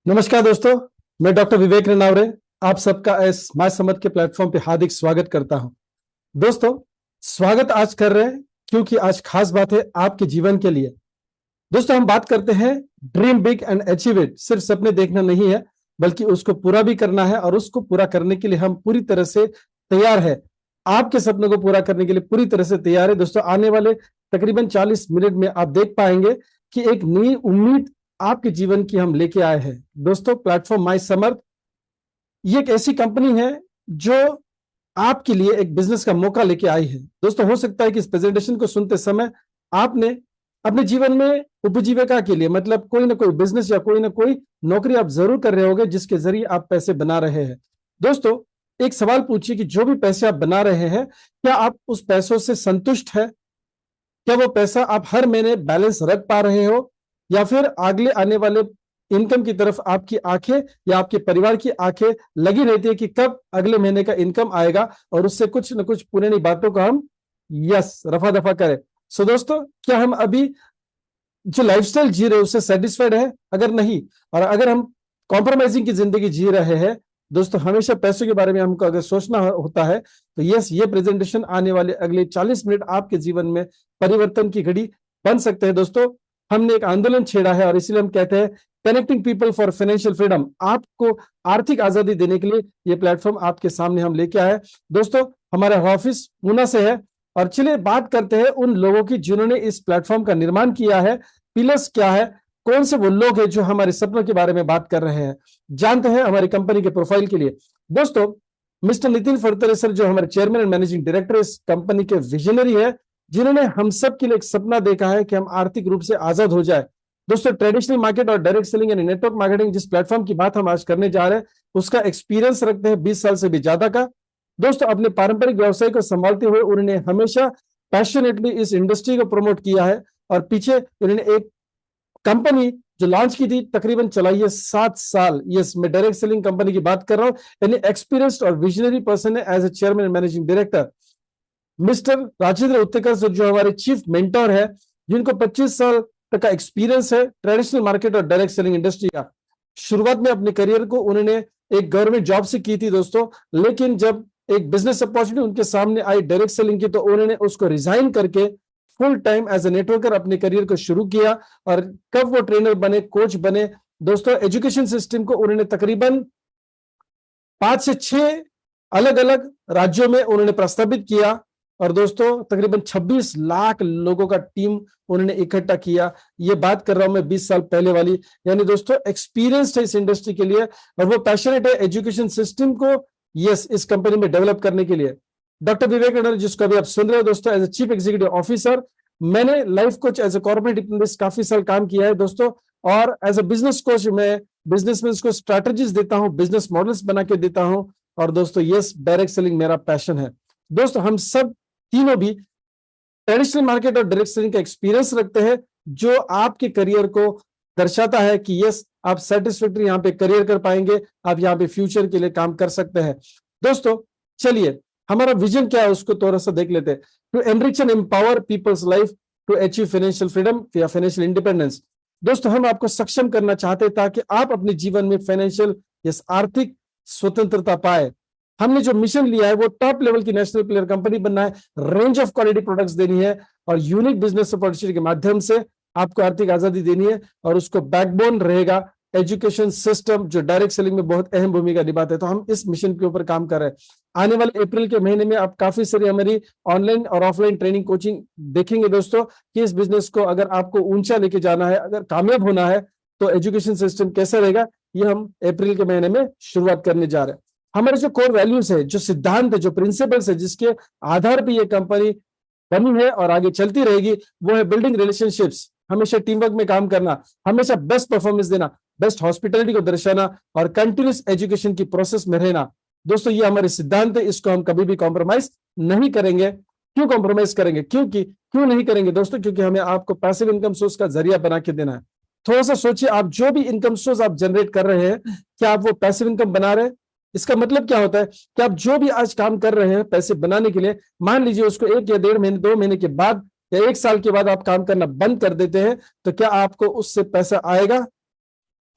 नमस्कार दोस्तों, मैं डॉक्टर विवेक रनावरे आप सबका इस माय समझ के प्लेटफॉर्म पे हार्दिक स्वागत करता हूं। दोस्तों, स्वागत आज कर रहे हैं क्योंकि आज खास बात है आपके जीवन के लिए। दोस्तों, हम बात करते हैं dream big and achieve it. सिर्फ सपने देखना नहीं है, बल्कि उसको पूरा भी करना है और उसको पूरा करने के लिए हम पूरी तरह से तैयार है। आपके सपनों को पूरा करने के लिए पूरी तरह से तैयार है। दोस्तों, आने वाले तकरीबन 40 मिनट में आप देख पाएंगे कि एक नई उम्मीद आपके जीवन की हम लेके आए हैं। दोस्तों, प्लेटफॉर्म माय समर्थ ये एक ऐसी कंपनी है जो आपके लिए एक बिजनेस का मौका लेके आई है। दोस्तों, हो सकता है कि इस प्रेजेंटेशन को सुनते समय आपने अपने जीवन में उपजीविका के लिए मतलब कोई ना कोई बिजनेस या कोई ना कोई नौकरी आप जरूर कर रहे होंगे जिसके जरिए आप पैसे बना रहे हैं। दोस्तों, एक सवाल पूछिए कि जो भी पैसे आप बना रहे हैं, क्या आप उस पैसों से संतुष्ट है? क्या वो पैसा आप हर महीने बैलेंस रख पा रहे हो, या फिर अगले आने वाले इनकम की तरफ आपकी आंखें या आपके परिवार की आंखें लगी रहती है कि कब अगले महीने का इनकम आएगा और उससे कुछ न कुछ पुरानी बातों को हम रफा दफा करें। सो दोस्तों, क्या हम अभी जो लाइफस्टाइल जी रहे हैं उससे सेटिस्फाइड है? अगर नहीं, और अगर हम कॉम्प्रोमाइजिंग की जिंदगी जी रहे हैं, दोस्तों हमेशा पैसों के बारे में हमको अगर सोचना होता है तो ये प्रेजेंटेशन आने वाले अगले 40 मिनट आपके जीवन में परिवर्तन की घड़ी बन सकते हैं। दोस्तों, हमने एक आंदोलन छेड़ा है और इसलिए हम कहते हैं connecting people for financial freedom. आपको आर्थिक आजादी देने के लिए ये प्लेटफॉर्म आपके सामने हम लेके आए। दोस्तों, हमारा ऑफिस पूना से है और चलिए बात करते हैं उन लोगों की जिन्होंने इस प्लेटफॉर्म का निर्माण किया है। पिलर्स क्या है, कौन से वो लोग हैं जो हमारे सपनों के बारे में बात कर रहे हैं, जानते हैं हमारी कंपनी के प्रोफाइल के लिए। दोस्तों, मिस्टर नितिन फरतरे सर जो हमारे चेयरमैन एंड मैनेजिंग डायरेक्टर इस कंपनी के विजनरी है, जिन्होंने हम सब के लिए एक सपना देखा है कि हम आर्थिक रूप से आजाद हो जाए। दोस्तों, ट्रेडिशनल मार्केट और डायरेक्ट सेलिंग यानी नेटवर्क मार्केटिंग जिस प्लेटफॉर्म की बात हम आज करने जा रहे हैं उसका एक्सपीरियंस रखते हैं 20 साल से भी ज्यादा का। दोस्तों, अपने पारंपरिक व्यवसाय को संभालते हुए उन्होंने हमेशा पैशनेटली इस इंडस्ट्री को प्रमोट किया है और पीछे उन्होंने एक कंपनी जो लॉन्च की थी तकरीबन चलाई है 7 साल। यस, मैं डायरेक्ट सेलिंग कंपनी की बात कर रहा हूं। यानी एक्सपीरियंस्ड और विजनरी पर्सन है as a chairman and managing director. Mister Rajendra Uttekar जो हमारे चीफ मेंटर है, जिनको 25 साल तक का एक्सपीरियंस है ट्रेडिशनल मार्केट और डायरेक्ट सेलिंग इंडस्ट्री का। शुरुआत में अपने करियर को उन्होंने एक गवर्नमेंट जॉब से की थी दोस्तों, लेकिन जब एक बिजनेस अपॉर्चुनिटी उनके सामने आई डायरेक्ट सेलिंग की तो उन्होंने उसको रिजाइन करके full time as a networker अपने करियर को शुरू किया। और कब वो ट्रेनर बने, कोच बने, दोस्तों एजुकेशन सिस्टम को उन्होंने तकरीबन 5 से 6 अलग अलग राज्यों में उन्होंने प्रस्तावित किया और दोस्तों तकरीबन 26 लाख लोगों का टीम उन्होंने इकट्ठा किया। ये बात कर रहा हूं मैं 20 साल पहले वाली। यानी दोस्तों एक्सपीरियंस है इस इंडस्ट्री के लिए और वो पैशनेट है एजुकेशन सिस्टम को इस कंपनी में डेवलप करने के लिए। डॉक्टर विवेक रनावरे जिसको अभी आप सुन रहे हो दोस्तों, as a chief executive officer, मैंने life coach as a corporate economist काफी साल काम किया है दोस्तों, और एज ए बिजनेस कोच मैं बिजनेसमैन को स्ट्रैटेजीज देता हूं, बिजनेस मॉडल्स बना के देता हूं। और दोस्तों डायरेक्ट सेलिंग मेरा पैशन है। दोस्तों, हम सब तीनों भी ट्रेडिशनल मार्केट और डायरेक्ट सेलिंग का एक्सपीरियंस रखते हैं जो आपके करियर को दर्शाता है कि आप सेटिस्फैक्टरी यहाँ पे करियर कर पाएंगे, आप यहाँ पे फ्यूचर के लिए काम कर सकते हैं। दोस्तों, चलिए हमारा विजन क्या है उसको थोड़ा सा देख लेते हैं। To enrich and empower peoples life to achieve financial freedom या फाइनेंशियल इंडिपेंडेंस। दोस्तों, हम आपको सक्षम करना चाहते हैं ताकि आप अपने जीवन में फाइनेंशियल आर्थिक स्वतंत्रता पाए। हमने जो मिशन लिया है वो टॉप लेवल की नेशनल प्लेयर कंपनी बनना है, रेंज ऑफ क्वालिटी प्रोडक्ट्स देनी है और यूनिक बिजनेस अपॉर्चुनिटी के माध्यम से आपको आर्थिक आजादी देनी है। और उसको बैकबोन रहेगा एजुकेशन सिस्टम जो डायरेक्ट सेलिंग में बहुत अहम भूमिका निभाते हैं। तो हम इस मिशन के ऊपर काम कर रहे हैं। आने वाले अप्रैल के महीने में आप काफी सारी हमारी ऑनलाइन और ऑफलाइन ट्रेनिंग कोचिंग देखेंगे दोस्तों कि इस बिजनेस को अगर आपको ऊंचा लेके जाना है, अगर कामयाब होना है तो एजुकेशन सिस्टम कैसा रहेगा, ये हम अप्रैल के महीने में शुरुआत करने जा रहे हैं। हमारे जो कोर वैल्यूज है, जो सिद्धांत है, जो प्रिंसिपल्स है, जिसके आधार पर ये कंपनी बनी है और आगे चलती रहेगी, वो है बिल्डिंग रिलेशनशिप्स, हमेशा टीम वर्क में काम करना, हमेशा बेस्ट परफॉर्मेंस देना, बेस्ट हॉस्पिटलिटी को दर्शाना और कंटिन्यूस एजुकेशन की प्रोसेस में रहना। दोस्तों, ये हमारे सिद्धांत है, इसको हम कभी भी कॉम्प्रोमाइज नहीं करेंगे। क्यों कॉम्प्रोमाइज करेंगे? क्यों नहीं करेंगे दोस्तों? क्योंकि हमें आपको पैसिव इनकम सोर्स का जरिया बना के देना है। थोड़ा सा सोचिए, आप जो भी इनकम सोर्स आप जनरेट कर रहे हैं, क्या आप वो पैसिव इनकम बना रहे हैं? इसका मतलब क्या होता है कि आप जो भी आज काम कर रहे हैं पैसे बनाने के लिए, मान लीजिए उसको 1 या 1.5 महीने 2 महीने के बाद या 1 साल के बाद आप काम करना बंद कर देते हैं, तो क्या आपको उससे पैसा आएगा?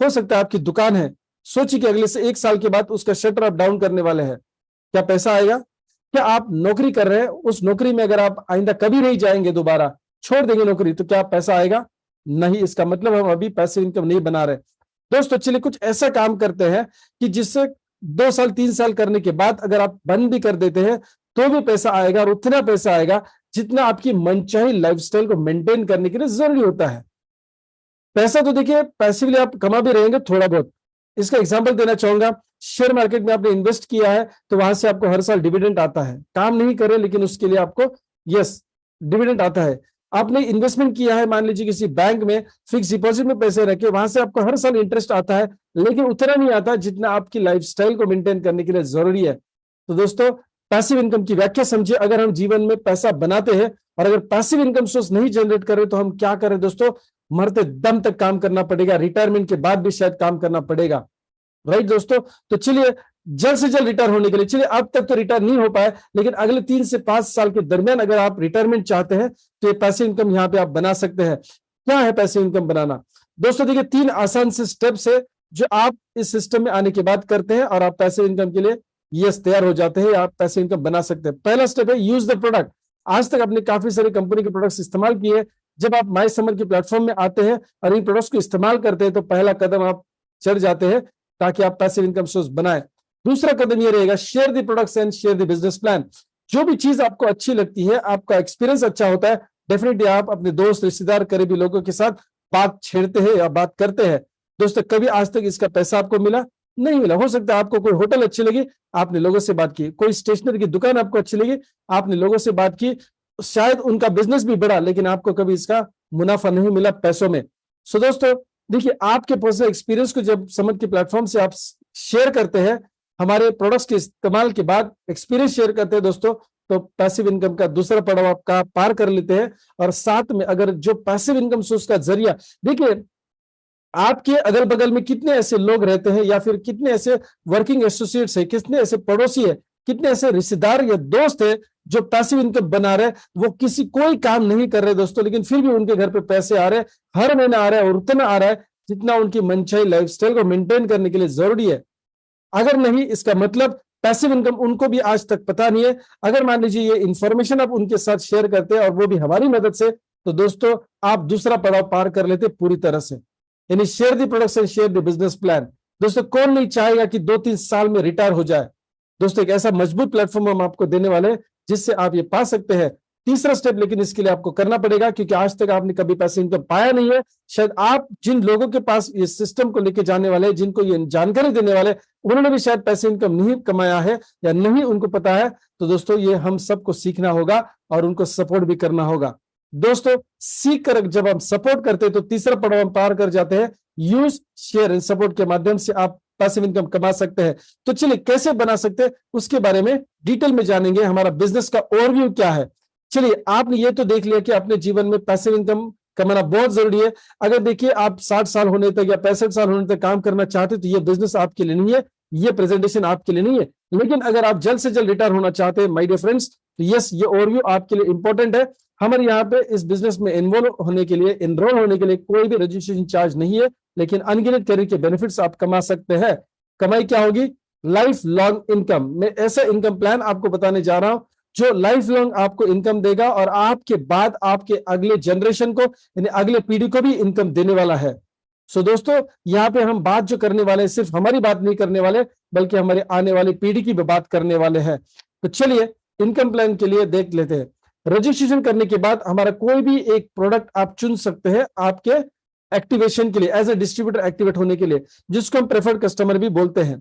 हो सकता है आपकी दुकान है, सोचिए कि अगले से 1 साल के बाद उसका शटर आप डाउन करने वाले हैं, क्या पैसा आएगा? क्या आप नौकरी कर रहे हैं, उस नौकरी में अगर आप आइंदा कभी नहीं जाएंगे, दोबारा छोड़ देंगे नौकरी, तो क्या पैसा आएगा? नहीं। इसका मतलब हम अभी पैसिव इनकम नहीं बना रहे। दोस्तों चलिए कुछ ऐसा काम करते हैं कि जिससे 2 साल 3 साल करने के बाद अगर आप बंद भी कर देते हैं तो भी पैसा आएगा, और उतना पैसा आएगा जितना आपकी मनचाही लाइफस्टाइल को मेंटेन करने के लिए जरूरी होता है। पैसा तो देखिए पैसिवली आप कमा भी रहेंगे थोड़ा बहुत। इसका एग्जांपल देना चाहूंगा, शेयर मार्केट में आपने इन्वेस्ट किया है तो वहां से आपको हर साल डिविडेंड आता है, काम नहीं करे लेकिन उसके लिए आपको यस डिविडेंड आता है। आपने इन्वेस्टमेंट किया है मान लीजिए किसी बैंक में, फिक्स डिपॉजिट में पैसे रखे, वहां से आपको हर साल इंटरेस्ट आता है, लेकिन उतना नहीं आता जितना आपकी लाइफस्टाइल को मेंटेन करने के लिए जरूरी है। तो दोस्तों पैसिव इनकम की व्याख्या समझिए। अगर हम जीवन में पैसा बनाते हैं और अगर पैसिव इनकम सोर्स नहीं जनरेट करें तो हम क्या करें दोस्तों? मरते दम तक काम करना पड़ेगा, रिटायरमेंट के बाद भी शायद काम करना पड़ेगा। राइट दोस्तों, तो चलिए जल्द से जल्द रिटायर होने के लिए, चलिए अब तक तो रिटायर नहीं हो पाए, लेकिन अगले 3 से 5 साल के दरमियान अगर आप रिटायरमेंट चाहते हैं तो ये पैसिव इनकम यहाँ पे आप बना सकते हैं। क्या है पैसिव इनकम बनाना? दोस्तों देखिए 3 आसान से स्टेप्स है जो आप इस सिस्टम में आने के बाद करते हैं और आप पैसिव इनकम के लिए यस तैयार हो जाते हैं, आप पैसिव इनकम बना सकते हैं। पहला स्टेप है यूज द प्रोडक्ट। आज तक आपने काफी सारी कंपनी के प्रोडक्ट्स इस्तेमाल किए। जब आप माई समर के प्लेटफॉर्म में आते हैं और इन प्रोडक्ट्स को इस्तेमाल करते हैं तो पहला कदम आप चढ़ जाते हैं ताकि आप पैसिव इनकम सोर्स बनाएं। दूसरा कदम ये रहेगा share the products and share the business plan. जो भी चीज आपको अच्छी लगती है, आपका एक्सपीरियंस अच्छा होता है, डेफिनेटली आप अपने दोस्त रिश्तेदार करीबी लोगों के साथ बात छेड़ते हैं या बात करते हैं। दोस्तों कभी आज तक इसका पैसा आपको मिला? नहीं मिला। हो सकता है आपको कोई होटल अच्छी लगी, आपने लोगों से बात की, कोई स्टेशनरी की दुकान आपको अच्छी लगी, आपने लोगों से बात की, शायद उनका बिजनेस भी बढ़ा लेकिन आपको कभी इसका मुनाफा नहीं मिला पैसों में। सो दोस्तों देखिए आपके पर्सनल एक्सपीरियंस को जब समझ के प्लेटफॉर्म से आप शेयर करते हैं, हमारे प्रोडक्ट्स के इस्तेमाल के बाद एक्सपीरियंस शेयर करते हैं दोस्तों, तो पैसिव इनकम का दूसरा पड़ाव आपका पार कर लेते हैं। और साथ में अगर जो पैसिव इनकम सोर्स का जरिया, देखिए आपके अगल बगल में कितने ऐसे लोग रहते हैं या फिर कितने ऐसे वर्किंग एसोसिएट्स है, कितने ऐसे पड़ोसी है, कितने ऐसे रिश्तेदार या दोस्त है जो पैसिव इनकम बना रहे, वो किसी कोई काम नहीं कर रहे दोस्तों, लेकिन फिर भी उनके घर पे पैसे आ रहे हैं, हर महीना आ रहा है और उतना आ रहा है जितना उनकी मनचाही लाइफस्टाइल को मेंटेन करने के लिए जरूरी है। अगर नहीं, इसका मतलब पैसिव इनकम उनको भी आज तक पता नहीं है। अगर मान लीजिए ये इंफॉर्मेशन आप उनके साथ शेयर करते हैं और वो भी हमारी मदद से, तो दोस्तों आप दूसरा पड़ाव पार कर लेते पूरी तरह से। यानी share the products and share the business plan. दोस्तों कौन नहीं चाहेगा कि 2-3 साल में रिटायर हो जाए? दोस्तों एक ऐसा मजबूत प्लेटफॉर्म हम आपको देने वाले हैं जिससे आप ये पा सकते हैं। तीसरा स्टेप लेकिन इसके लिए आपको करना पड़ेगा, क्योंकि आज तक आपने कभी पैसे इनकम पाया नहीं है। शायद आप जिन लोगों के पास ये सिस्टम को लेके जाने वाले, जिनको ये जानकारी देने वाले, उन्होंने भी शायद पैसे इनकम नहीं कमाया है या नहीं उनको पता है। तो दोस्तों ये हम सबको सीखना होगा और उनको सपोर्ट भी करना होगा। दोस्तों सीख कर जब हम सपोर्ट करते हैं तो तीसरा पड़ाव हम पार कर जाते हैं। यूज शेयर एंड सपोर्ट के माध्यम से आप पैसिव इनकम कमा सकते हैं। तो चलिए कैसे बना सकते हैं उसके बारे में डिटेल में जानेंगे। हमारा बिजनेस का ओवरव्यू क्या है। चलिए आपने ये तो देख लिया कि अपने जीवन में पैसिव इनकम कमाना बहुत जरूरी है। अगर देखिए आप 60 साल होने तक या 65 साल होने तक काम करना चाहते तो ये बिजनेस आपके लिए नहीं है, ये प्रेजेंटेशन आपके लिए नहीं है। लेकिन अगर आप जल्द से जल्द रिटायर होना चाहते हैं माय डियर फ्रेंड्स, तो यस ये ओवरव्यू आपके लिए इंपॉर्टेंट है। हमारे यहाँ पे इस बिजनेस में एनरोल होने के लिए कोई भी रजिस्ट्रेशन चार्ज नहीं है, लेकिन अनगिनत करियर के बेनिफिट्स आप कमा सकते हैं। कमाई क्या होगी? Life long income. मैं ऐसा इनकम प्लान आपको बताने जा रहा हूं जो लाइफ लॉन्ग आपको इनकम देगा और आपके बाद आपके अगले जनरेशन को यानी अगले पीढ़ी को भी इनकम देने वाला है। सो दोस्तों यहाँ पे हम बात जो करने वाले हैं, सिर्फ हमारी बात नहीं करने वाले बल्कि हमारे आने वाली पीढ़ी की भी बात करने वाले हैं। तो चलिए इनकम प्लान के लिए देख लेते हैं। रजिस्ट्रेशन करने के बाद हमारा कोई भी एक प्रोडक्ट आप चुन सकते हैं आपके एक्टिवेशन के लिए, एज ए डिस्ट्रीब्यूटर एक्टिवेट होने के लिए, जिसको हम प्रेफर्ड कस्टमर भी बोलते हैं।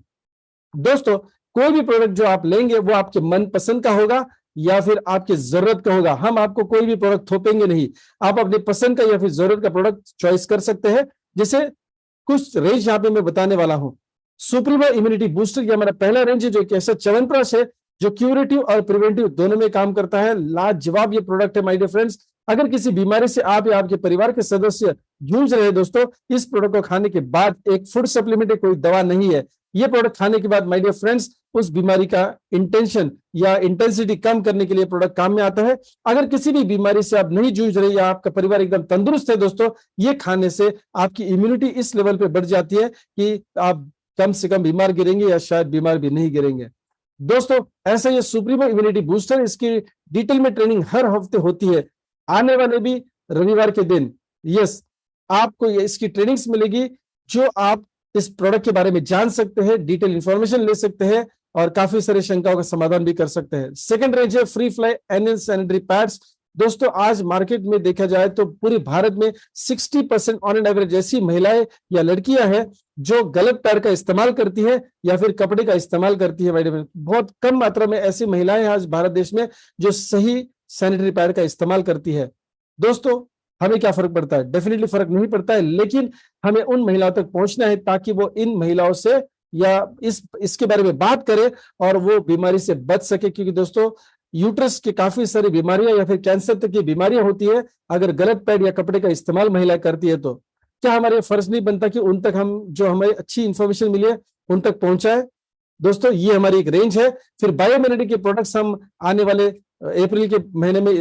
दोस्तों कोई भी प्रोडक्ट जो आप लेंगे वो आपके मन पसंद का होगा या फिर आपकी जरूरत का होगा। हम आपको कोई भी प्रोडक्ट थोपेंगे नहीं, आप अपने पसंद का या फिर जरूरत का प्रोडक्ट चॉइस कर सकते हैं। जैसे कुछ रेंज यहाँ पे मैं बताने वाला हूं। सुप्रीमो इम्यूनिटी बूस्टर ये हमारा पहला रेंज है जो एक ऐसा च्यवनप्राश है जो क्यूरेटिव और प्रिवेंटिव दोनों में काम करता है। लाजवाब ये प्रोडक्ट है माय डियर फ्रेंड्स। अगर किसी बीमारी से आप या आपके परिवार के सदस्य जूझ रहे हैं दोस्तों, इस प्रोडक्ट को खाने के बाद एक फूड सप्लीमेंट कोई दवा नहीं है, ये प्रोडक्ट खाने के बाद माय डियर फ्रेंड्स उस बीमारी का इंटेंशन या इंटेंसिटी कम करने के लिए प्रोडक्ट काम में आता है। अगर किसी भी बीमारी से आप नहीं जूझ रहे या आपका परिवार एकदम तंदुरुस्त है दोस्तों, ये खाने से आपकी इम्यूनिटी इस लेवल पे बढ़ जाती है कि आप कम से कम बीमार गिरेंगे या शायद बीमार भी नहीं गिरेंगे। दोस्तों ऐसा ये सुप्रीमो इम्यूनिटी बूस्टर, इसकी डिटेल में ट्रेनिंग हर हफ्ते होती है। आने वाले भी रविवार के दिन यस आपको इसकी ट्रेनिंग्स मिलेगी, जो आप इस प्रोडक्ट के बारे में जान सकते हैं, डिटेल इंफॉर्मेशन ले सकते हैं और काफी सारी शंकाओं का समाधान भी कर सकते हैं। सेकंड रेंज है free fly annual sanitary pads. दोस्तों आज मार्केट में देखा जाए तो पूरे भारत में 60% ऑन एन एवरेज ऐसी महिलाएं या लड़कियां हैं जो गलत पैड का इस्तेमाल करती है या फिर कपड़े का इस्तेमाल करती है। बहुत कम मात्रा में ऐसी महिलाएं हैं आज भारत देश में जो सही सैनिटरी पैड का इस्तेमाल करती है। दोस्तों हमें क्या फर्क पड़ता है? डेफिनेटली फर्क नहीं पड़ता है, लेकिन हमें उन महिलाओं तक पहुंचना है ताकि वो इन महिलाओं से या इसके बारे में बात करे और वो बीमारी से बच सके। क्योंकि दोस्तों यूट्रस की काफी सारी बीमारियां या फिर कैंसर तक की बीमारियां होती है। अगर गलत पैड या कपड़े का इस्तेमाल महिला करती है तो क्या हमारे फर्ज नहीं बनता कि उन तक हम जो हमें अच्छी इंफॉर्मेशन मिली है उन तक पहुंचाए? दोस्तों ये हमारी एक रेंज है। फिर बायोइम्यूनिटी के प्रोडक्ट्स हम आने वाले अप्रैल के महीने में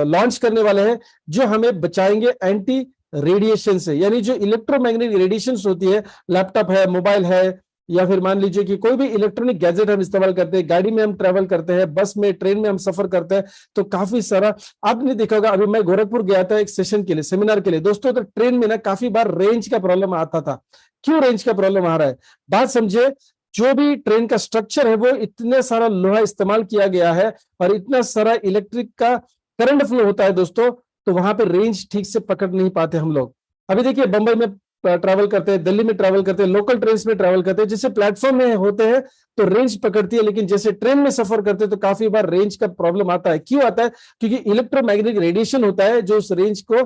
लॉन्च करने वाले हैं, जो हमें बचाएंगे एंटी रेडिएशन से। यानी जो इलेक्ट्रोमैग्नेटिक रेडिएशन होती है, लैपटॉप है, मोबाइल है या फिर मान लीजिए कि कोई भी इलेक्ट्रॉनिक गैजेट हम इस्तेमाल करते हैं, गाड़ी में हम ट्रैवल करते हैं, बस में, ट्रेन में हम सफर करते हैं, तो काफी सारा आपने देखा होगा। अभी मैं गोरखपुर गया था एक सेशन के लिए, सेमिनार के लिए दोस्तों, तो ट्रेन में ना काफी बार रेंज का प्रॉब्लम आता था। क्यों रेंज का प्रॉब्लम आ रहा है? बात समझे, जो भी ट्रेन का स्ट्रक्चर है वो इतने सारा लोहा इस्तेमाल किया गया है और इतना सारा इलेक्ट्रिक का करंट फ्लो होता है दोस्तों, तो वहां पे रेंज ठीक से पकड़ नहीं पाते हम लोग। अभी देखिए बंबई में ट्रैवल करते हैं, दिल्ली में ट्रैवल करते हैं, लोकल ट्रेन में ट्रैवल करते हैं, जैसे प्लेटफॉर्म में होते हैं तो रेंज पकड़ती है, लेकिन जैसे ट्रेन में सफर करते हैं तो काफी बार रेंज का प्रॉब्लम आता है। क्यों आता है? क्योंकि इलेक्ट्रोमैग्नेटिक रेडिएशन होता है जो उस रेंज को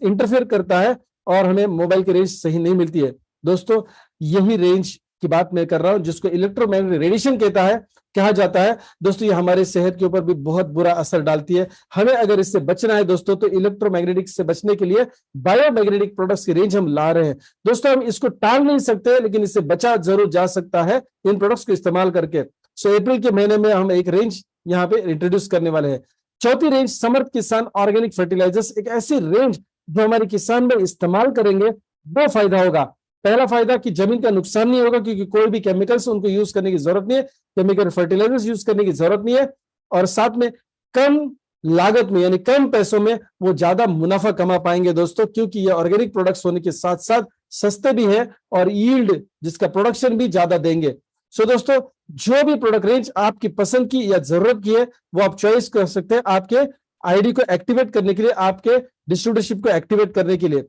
इंटरफेयर करता है और हमें मोबाइल की रेंज सही नहीं मिलती है। दोस्तों यही रेंज की बात मैं कर रहा हूं, जिसको इलेक्ट्रोमैग्नेटिक रेडिएशन कहा जाता है। दोस्तों ये हमारे सेहत के ऊपर भी बहुत बुरा असर डालती है। हमें अगर इससे बचना है दोस्तों, तो इलेक्ट्रोमैग्नेटिक से बचने के लिए बायोमैग्नेटिक प्रोडक्ट्स की रेंज हम ला रहे हैं। दोस्तों हम इसको टाल नहीं सकते, लेकिन इससे बचा जरूर जा सकता है इन प्रोडक्ट्स को इस्तेमाल करके। सो अप्रैल के महीने में हम एक रेंज यहाँ पे इंट्रोड्यूस करने वाले हैं। चौथी रेंज समर्थ किसान ऑर्गेनिक फर्टिलाइजर्स, एक ऐसी रेंज जो हमारे किसान में इस्तेमाल करेंगे, दो फायदा होगा। पहला फायदा कि जमीन का नुकसान नहीं होगा, क्योंकि कोई भी केमिकल्स उनको यूज करने की जरूरत नहीं है, केमिकल फर्टिलाइजर्स यूज करने की जरूरत नहीं है, और साथ में कम लागत में यानी कम पैसों में वो ज्यादा मुनाफा कमा पाएंगे दोस्तों, क्योंकि ये ऑर्गेनिक प्रोडक्ट्स होने के साथ साथ सस्ते भी है और यील्ड जिसका प्रोडक्शन भी ज्यादा देंगे। सो दोस्तों जो भी प्रोडक्ट रेंज आपकी पसंद की या जरूरत की है वो आप चॉइस कर सकते हैं, आपके आईडी को एक्टिवेट करने के लिए, आपके डिस्ट्रीब्यूटरशिप को एक्टिवेट करने के लिए।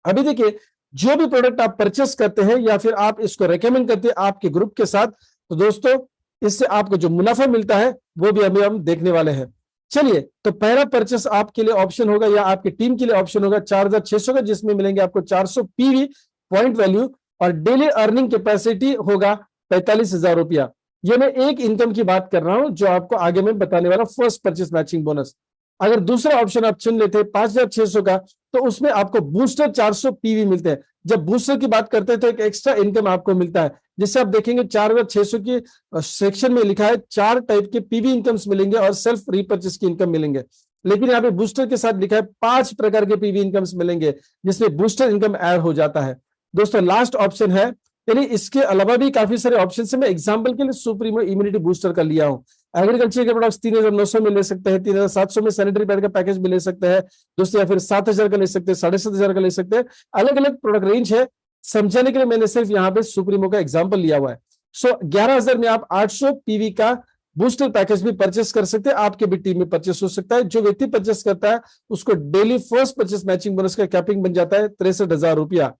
अभी देखिए जो भी प्रोडक्ट आप परचेस करते हैं या फिर आप इसको रेकमेंड करते हैं आपके ग्रुप के साथ, तो दोस्तों इससे आपको जो मुनाफा मिलता है वो भी अभी हम देखने वाले हैं। चलिए, तो पहला परचेस आपके लिए ऑप्शन होगा या आपकी टीम के लिए ऑप्शन होगा 4600 का, जिसमें मिलेंगे आपको 400 पीवी पॉइंट वैल्यू और डेली अर्निंग कैपेसिटी होगा 45,000 रुपया। ये मैं एक इनकम की बात कर रहा हूं जो आपको आगे मैं बताने वाला, फर्स्ट परचेस मैचिंग बोनस। अगर दूसरा ऑप्शन आप चुन लेते हैं 5600 का, तो उसमें आपको बूस्टर 400 पीवी मिलते हैं। जब बूस्टर की बात करते हैं तो एक एक्स्ट्रा इनकम आपको मिलता है, जिससे आप देखेंगे 4600 की सेक्शन में लिखा है 4 टाइप के पीवी इनकम्स मिलेंगे और सेल्फ रीपर्चेस की इनकम मिलेंगे, लेकिन यहाँ पे बूस्टर के साथ लिखा है 5 प्रकार के पीवी इनकम्स मिलेंगे, जिसमें बूस्टर इनकम ऐड हो जाता है। दोस्तों लास्ट ऑप्शन है, यानी इसके अलावा भी काफी सारे ऑप्शन है। मैं एग्जाम्पल के लिए सुप्रीमो इम्यूनिटी बूस्टर का लिया हूं। एग्रीकल्चर के प्रोडक्ट्स 3900 में ले सकते हैं, 3700 में सैनिटरी पैड का पैकेज भी ले सकते हैं दोस्तों, या फिर 7000 का ले सकते हैं, 7500 का ले सकते हैं। अलग अलग प्रोडक्ट रेंज है, समझाने के लिए मैंने सिर्फ यहाँ पे सुप्रीमो का एग्जाम्पल लिया हुआ है। सो 11,000 में आप 800 पीवी का बूस्टर पैकेज भी परचेस कर सकते हैं, आपके भी टीम में परचेस हो सकता है। जो व्यक्ति परचेस करता है उसको daily first purchase matching bonus का कैपिंग बन जाता है 63,000 रुपया।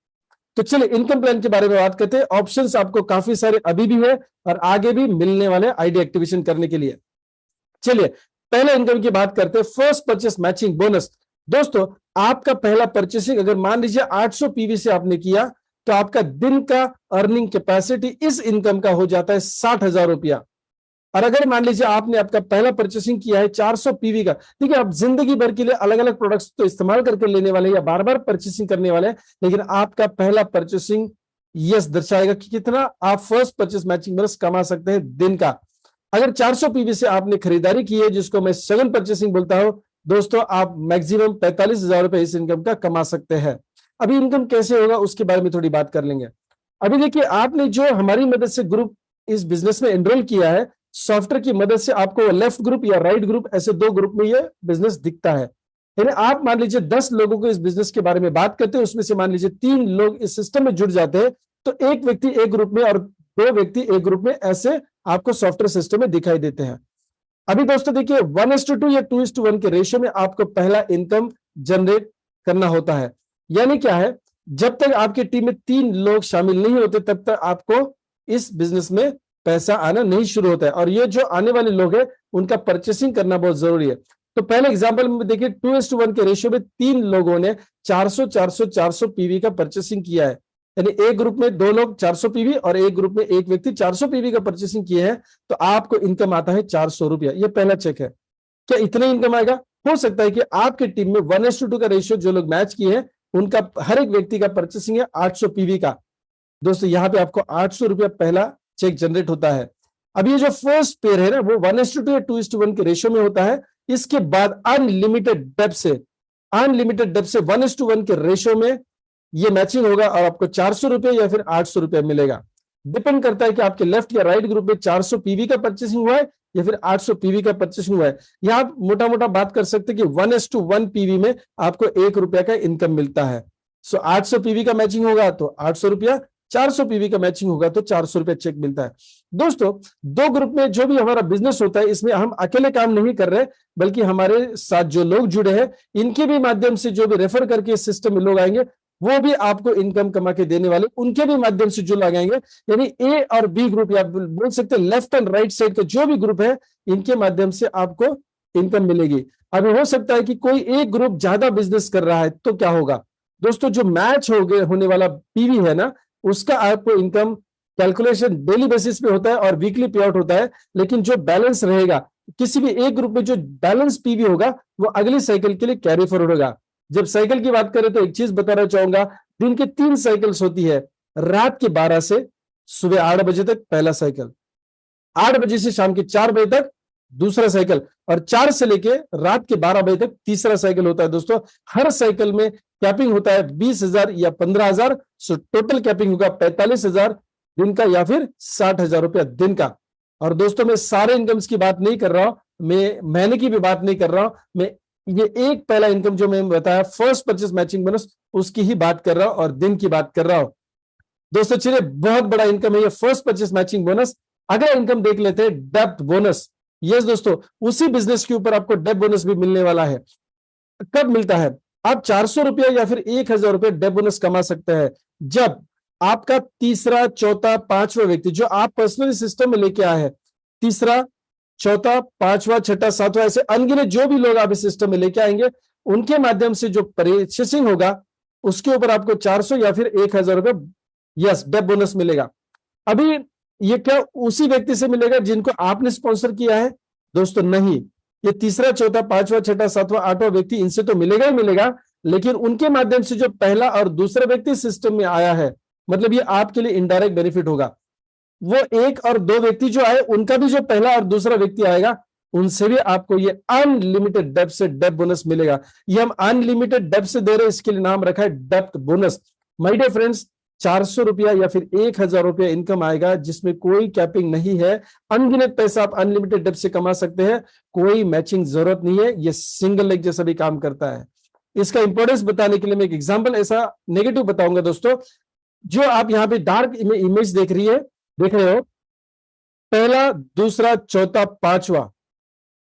तो चलिए इनकम प्लान के बारे में बात करते हैं। ऑप्शंस आपको काफी सारे अभी भी है और आगे भी मिलने वाले आईडी एक्टिवेशन करने के लिए। चलिए पहले इनकम की बात करते हैं, फर्स्ट परचेस मैचिंग बोनस। दोस्तों आपका पहला परचेसिंग अगर मान लीजिए 800 पीवी से आपने किया, तो आपका दिन का अर्निंग कैपेसिटी इस इनकम का हो जाता है 60,000 रुपया। और अगर मान लीजिए आपने आपका पहला परचेसिंग किया है 400 पीवी का, ठीक है, आप जिंदगी भर के लिए अलग अलग प्रोडक्ट्स तो इस्तेमाल करके लेने वाले या बार बार परचेसिंग करने वाले हैं, लेकिन आपका पहला परचेसिंग यस दर्शाएगा कि कितना आप फर्स्ट परचेस मैचिंग बोनस कमा सकते हैं दिन का। अगर 400 पीवी से आपने खरीदारी की है, जिसको मैं सघन परचेसिंग बोलता हूं दोस्तों, आप मैक्सिमम 45,000 रुपए इस इनकम का कमा सकते हैं। अभी इनकम कैसे होगा उसके बारे में थोड़ी बात कर लेंगे। अभी देखिए, आपने जो हमारी मदद से ग्रुप इस बिजनेस में एनरोल किया है, सॉफ्टवेयर की मदद से आपको लेफ्ट ग्रुप या राइट ग्रुप, ऐसे दो ग्रुप में ये बिजनेस दिखता है। यानी आप मान लीजिए 10 लोगों को इस बिजनेस के बारे में बात करते हैं, उसमें से मान लीजिए 3 लोग इस सिस्टम में जुड़ जाते हैं, तो एक व्यक्ति एक ग्रुप में और 2 व्यक्ति एक ग्रुप में, ऐसे आपको सॉफ्टवेयर सिस्टम में दिखाई देते हैं। अभी दोस्तों देखिए, 1:2 या 2:1 के रेशियो में आपको पहला इनकम जनरेट करना होता है। यानी क्या है, जब तक आपकी टीम में 3 लोग शामिल नहीं होते तब तक आपको इस बिजनेस में पैसा आना नहीं शुरू होता है। और ये जो आने वाले लोग हैं उनका परचेसिंग करना बहुत जरूरी है। तो पहले एग्जांपल में देखिए, 2:1 के रेशियो में 3 लोगों ने 400 पीवी का परचेसिंग किया है। यानी एक ग्रुप में 2 लोग 400 पीवी और एक ग्रुप में एक व्यक्ति 400 पीवी का परचेसिंग किए हैं, तो आपको इनकम आता है 400 रुपया। ये पहला चेक है। क्या इतना इनकम आएगा? हो सकता है कि आपकी टीम में 1:2 का रेशियो जो लोग मैच किए हैं, उनका हर एक व्यक्ति का परचेसिंग है 800 पीवी का। दोस्तों यहां पे आपको 800 रुपया पहला चेक जनरेट होता है। अब ये जो फर्स्ट पेयर है ना, वो 1:2 या 2:1 के रेशियो में होता है। इसके बाद अनलिमिटेड डेप्थ से 1:1 के रेशियो में ये मैचिंग होगा और आपको 400 रुपये या फिर 800 रुपये मिलेगा। डिपेंड करता है कि आपके लेफ्ट या राइट ग्रुप में 400 पीवी का परचेसिंग हुआ है या फिर 800 पीवी का परचेसिंग हुआ है। यहां आप मोटा मोटा बात कर सकते हैं कि 1:1 पीवी में आपको 1 रुपया का इनकम मिलता है। सो 800 पीवी का मैचिंग होगा तो 800 रुपया, 400 पीवी का मैचिंग होगा तो 400 रुपया चेक मिलता है। दोस्तों, 2 ग्रुप में जो भी हमारा बिजनेस होता है, इसमें हम अकेले काम नहीं कर रहे, बल्कि हमारे साथ जो लोग जुड़े हैं, इनके भी माध्यम से जो भी रेफर करके इस सिस्टम में लोग आएंगे, वो भी आपको इनकम कमा के देने वाले, उनके भी माध्यम से जो लगाएंगे। यानी ए और बी ग्रुप, या बोल सकते हैं लेफ्ट एंड राइट साइड का जो भी ग्रुप है, इनके माध्यम से आपको इनकम मिलेगी। अभी हो सकता है कि कोई एक ग्रुप ज्यादा बिजनेस कर रहा है, तो क्या होगा दोस्तों, जो मैच होने वाला पीवी है ना, उसका आपको इनकम कैलकुलेशन डेली बेसिस पे होता है और वीकली पे आउट होता है। लेकिन जो बैलेंस रहेगा, किसी भी एक ग्रुप में जो बैलेंस पीवी होगा, वो अगली साइकिल के लिए कैरी फॉरवर्ड होगा। जब साइकिल की बात करें तो एक चीज बताना चाहूंगा, दिन के 3 साइकिल्स होती है। रात के 12 से सुबह 8 बजे तक पहला साइकिल, 8 बजे से शाम के 4 बजे तक दूसरा साइकिल, और 4 से लेके रात के 12 बजे तक तीसरा साइकिल होता है। दोस्तों, हर साइकिल में कैपिंग होता है 20,000 या 15,000। सो टोटल कैपिंग होगा 45,000 दिन का या फिर 60,000 रुपया दिन का। और दोस्तों, मैं सारे इनकम्स की बात नहीं कर रहा हूं, मैं महीने की भी बात नहीं कर रहा हूं, मैं ये एक पहला इनकम जो मैंने बताया फर्स्ट परचेस मैचिंग बोनस, उसकी ही बात कर रहा हूं और दिन की बात कर रहा हूं। दोस्तों चलिए, बहुत बड़ा इनकम है ये फर्स्ट परचेस मैचिंग बोनस। अगला इनकम देख लेते हैं, डेप्थ बोनस। यस दोस्तों, उसी बिजनेस के ऊपर आपको डेप्थ बोनस भी मिलने वाला है। कब मिलता है? आप 400 रुपया या फिर 1,000 रुपये डेप्थ बोनस कमा सकते हैं जब आपका तीसरा, चौथा, पांचवा व्यक्ति जो आप पर्सनली सिस्टम में लेके आए हैं, तीसरा, चौथा, पांचवा, छठा, सातवां, ऐसे अनगिनत जो भी लोग आप इस सिस्टम में लेके आएंगे, उनके माध्यम से जो परचेसिंग होगा, उसके ऊपर आपको 400 या फिर 1,000 रुपये यस डेप्थ बोनस मिलेगा। अभी ये क्या उसी व्यक्ति से मिलेगा जिनको आपने स्पॉन्सर किया है? दोस्तों नहीं, ये तीसरा, चौथा, पांचवा, छठा, सातवां, आठवां व्यक्ति, इनसे तो मिलेगा ही मिलेगा, लेकिन उनके माध्यम से जो पहला और दूसरा व्यक्ति सिस्टम में आया है, मतलब ये आपके लिए इनडायरेक्ट बेनिफिट होगा। वो 1 और 2 व्यक्ति जो आए, उनका भी जो पहला और दूसरा व्यक्ति आएगा, उनसे भी आपको ये अनलिमिटेड डेप्थ से डेप्थ बोनस मिलेगा। ये हम अनलिमिटेड डेप्थ से दे रहे हैं, इसके लिए नाम रखा है depth bonus. My dear friends, 400 रुपया या फिर 1,000 रुपया इनकम आएगा, जिसमें कोई कैपिंग नहीं है। अनगिनत पैसा आप अनलिमिटेड डेप्थ से कमा सकते हैं, कोई मैचिंग जरूरत नहीं है। ये सिंगल लेग जैसा भी काम करता है। इसका इंपॉर्टेंस बताने के लिए मैं एक एग्जांपल ऐसा नेगेटिव बताऊंगा। दोस्तों, जो आप यहाँ पे डार्क इमेज देख रहे हो, पहला, दूसरा, चौथा, पांचवा,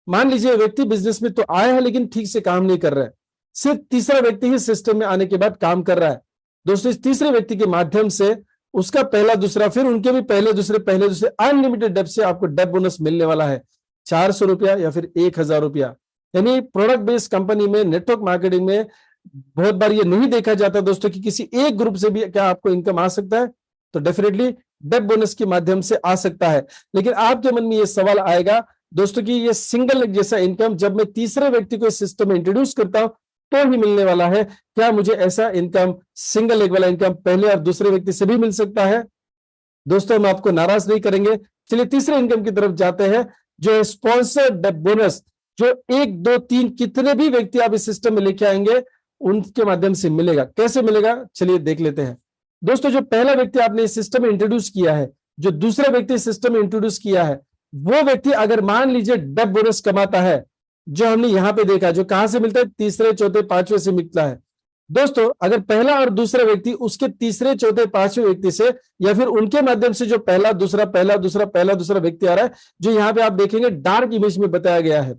मान लीजिए व्यक्ति बिजनेस में तो आया है लेकिन ठीक से काम नहीं कर रहा है, सिर्फ तीसरा व्यक्ति ही सिस्टम में आने के बाद काम कर रहा है। दोस्तों, इस तीसरे व्यक्ति के माध्यम से उसका पहला, दूसरा, फिर उनके भी पहले दूसरे अनलिमिटेड डेप्थ से आपको डेप्थ बोनस मिलने वाला है, 400 रुपया या फिर 1,000 रुपया। यानी प्रोडक्ट बेस्ड कंपनी में, नेटवर्क मार्केटिंग में बहुत बार ये नहीं देखा जाता दोस्तों कि किसी एक ग्रुप से भी क्या आपको इनकम आ सकता है, तो डेफिनेटली डेप्थ बोनस के माध्यम से आ सकता है। लेकिन आपके मन में ये सवाल आएगा दोस्तों कि ये सिंगल जैसा इनकम जब मैं तीसरे व्यक्ति को इस सिस्टम में इंट्रोड्यूस करता हूं सबको ही मिलने वाला है। क्या मुझे ऐसा इनकम, सिंगल लेग वाला इनकम पहले और दूसरे व्यक्ति से भी मिल सकता है? दोस्तों हम आपको नाराज नहीं करेंगे। चलिए तीसरे इनकम की तरफ जाते हैं, जो है स्पॉन्सर्ड बोनस, जो 1 2 3 कितने भी व्यक्ति आप इस सिस्टम में लेके आएंगे उनके माध्यम से मिलेगा। कैसे मिलेगा चलिए देख लेते हैं। दोस्तों जो पहला व्यक्ति आपने इस सिस्टम में इंट्रोड्यूस किया है, जो दूसरा व्यक्ति सिस्टम में इंट्रोड्यूस किया है, वो व्यक्ति अगर मान लीजिए डेथ बोनस कमाता है, जो हमने यहां पे देखा, जो कहां से मिलता है, तीसरे चौथे पांचवें से मिलता है। दोस्तों अगर पहला और दूसरा व्यक्ति उसके तीसरे चौथे पांचवें व्यक्ति से, या फिर उनके माध्यम से जो पहला दूसरा पहला दूसरा पहला दूसरा व्यक्ति आ रहा है, जो यहां पे आप देखेंगे डार्क इमेज में बताया गया है,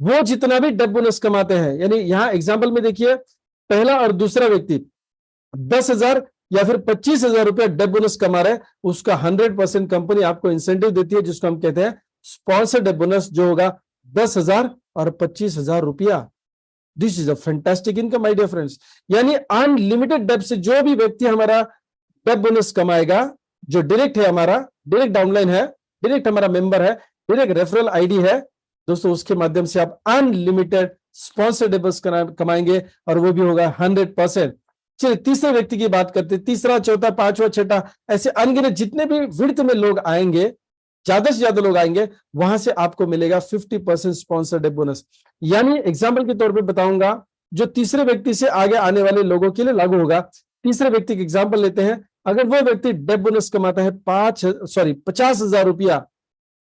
वो जितना भी डेथ बोनस कमाते हैं, यानी यहां एग्जाम्पल में देखिए पहला और दूसरा व्यक्ति 10,000 या फिर 25,000 रुपया डेथ बोनस कमा रहे हैं, उसका 100% कंपनी आपको इंसेंटिव देती है, जिसको हम कहते हैं स्पॉन्सर्ड डेथ बोनस, जो होगा 10,000 और 25,000 रुपया। This is a fantastic income my dear friends. यानी अनलिमिटेड डेप से जो भी व्यक्ति हमारा डेप बोनस कमाएगा, जो डायरेक्ट है, हमारा डायरेक्ट डाउनलाइन है, डायरेक्ट हमारा मेंबर है, डायरेक्ट रेफरल आईडी है, दोस्तों उसके माध्यम से आप अनलिमिटेड स्पॉन्सर्ड डेप बोनस कमाएंगे, और वो भी होगा 100%। चलिए तीसरे व्यक्ति की बात करते हैं। तीसरा चौथा पांचवा छठा, ऐसे अनगिनत जितने भी विड्थ में लोग आएंगे, ज्यादा से ज्यादा लोग आएंगे, वहां से आपको मिलेगा 50% स्पॉन्सर्ड बोनस। यानी एग्जाम्पल के तौर पे बताऊंगा, जो तीसरे व्यक्ति से आगे आने वाले लोगों के लिए लागू होगा। तीसरे व्यक्ति की एग्जाम्पल लेते हैं। अगर वो व्यक्ति डेथ बोनस कमाता है 50,000 रुपया,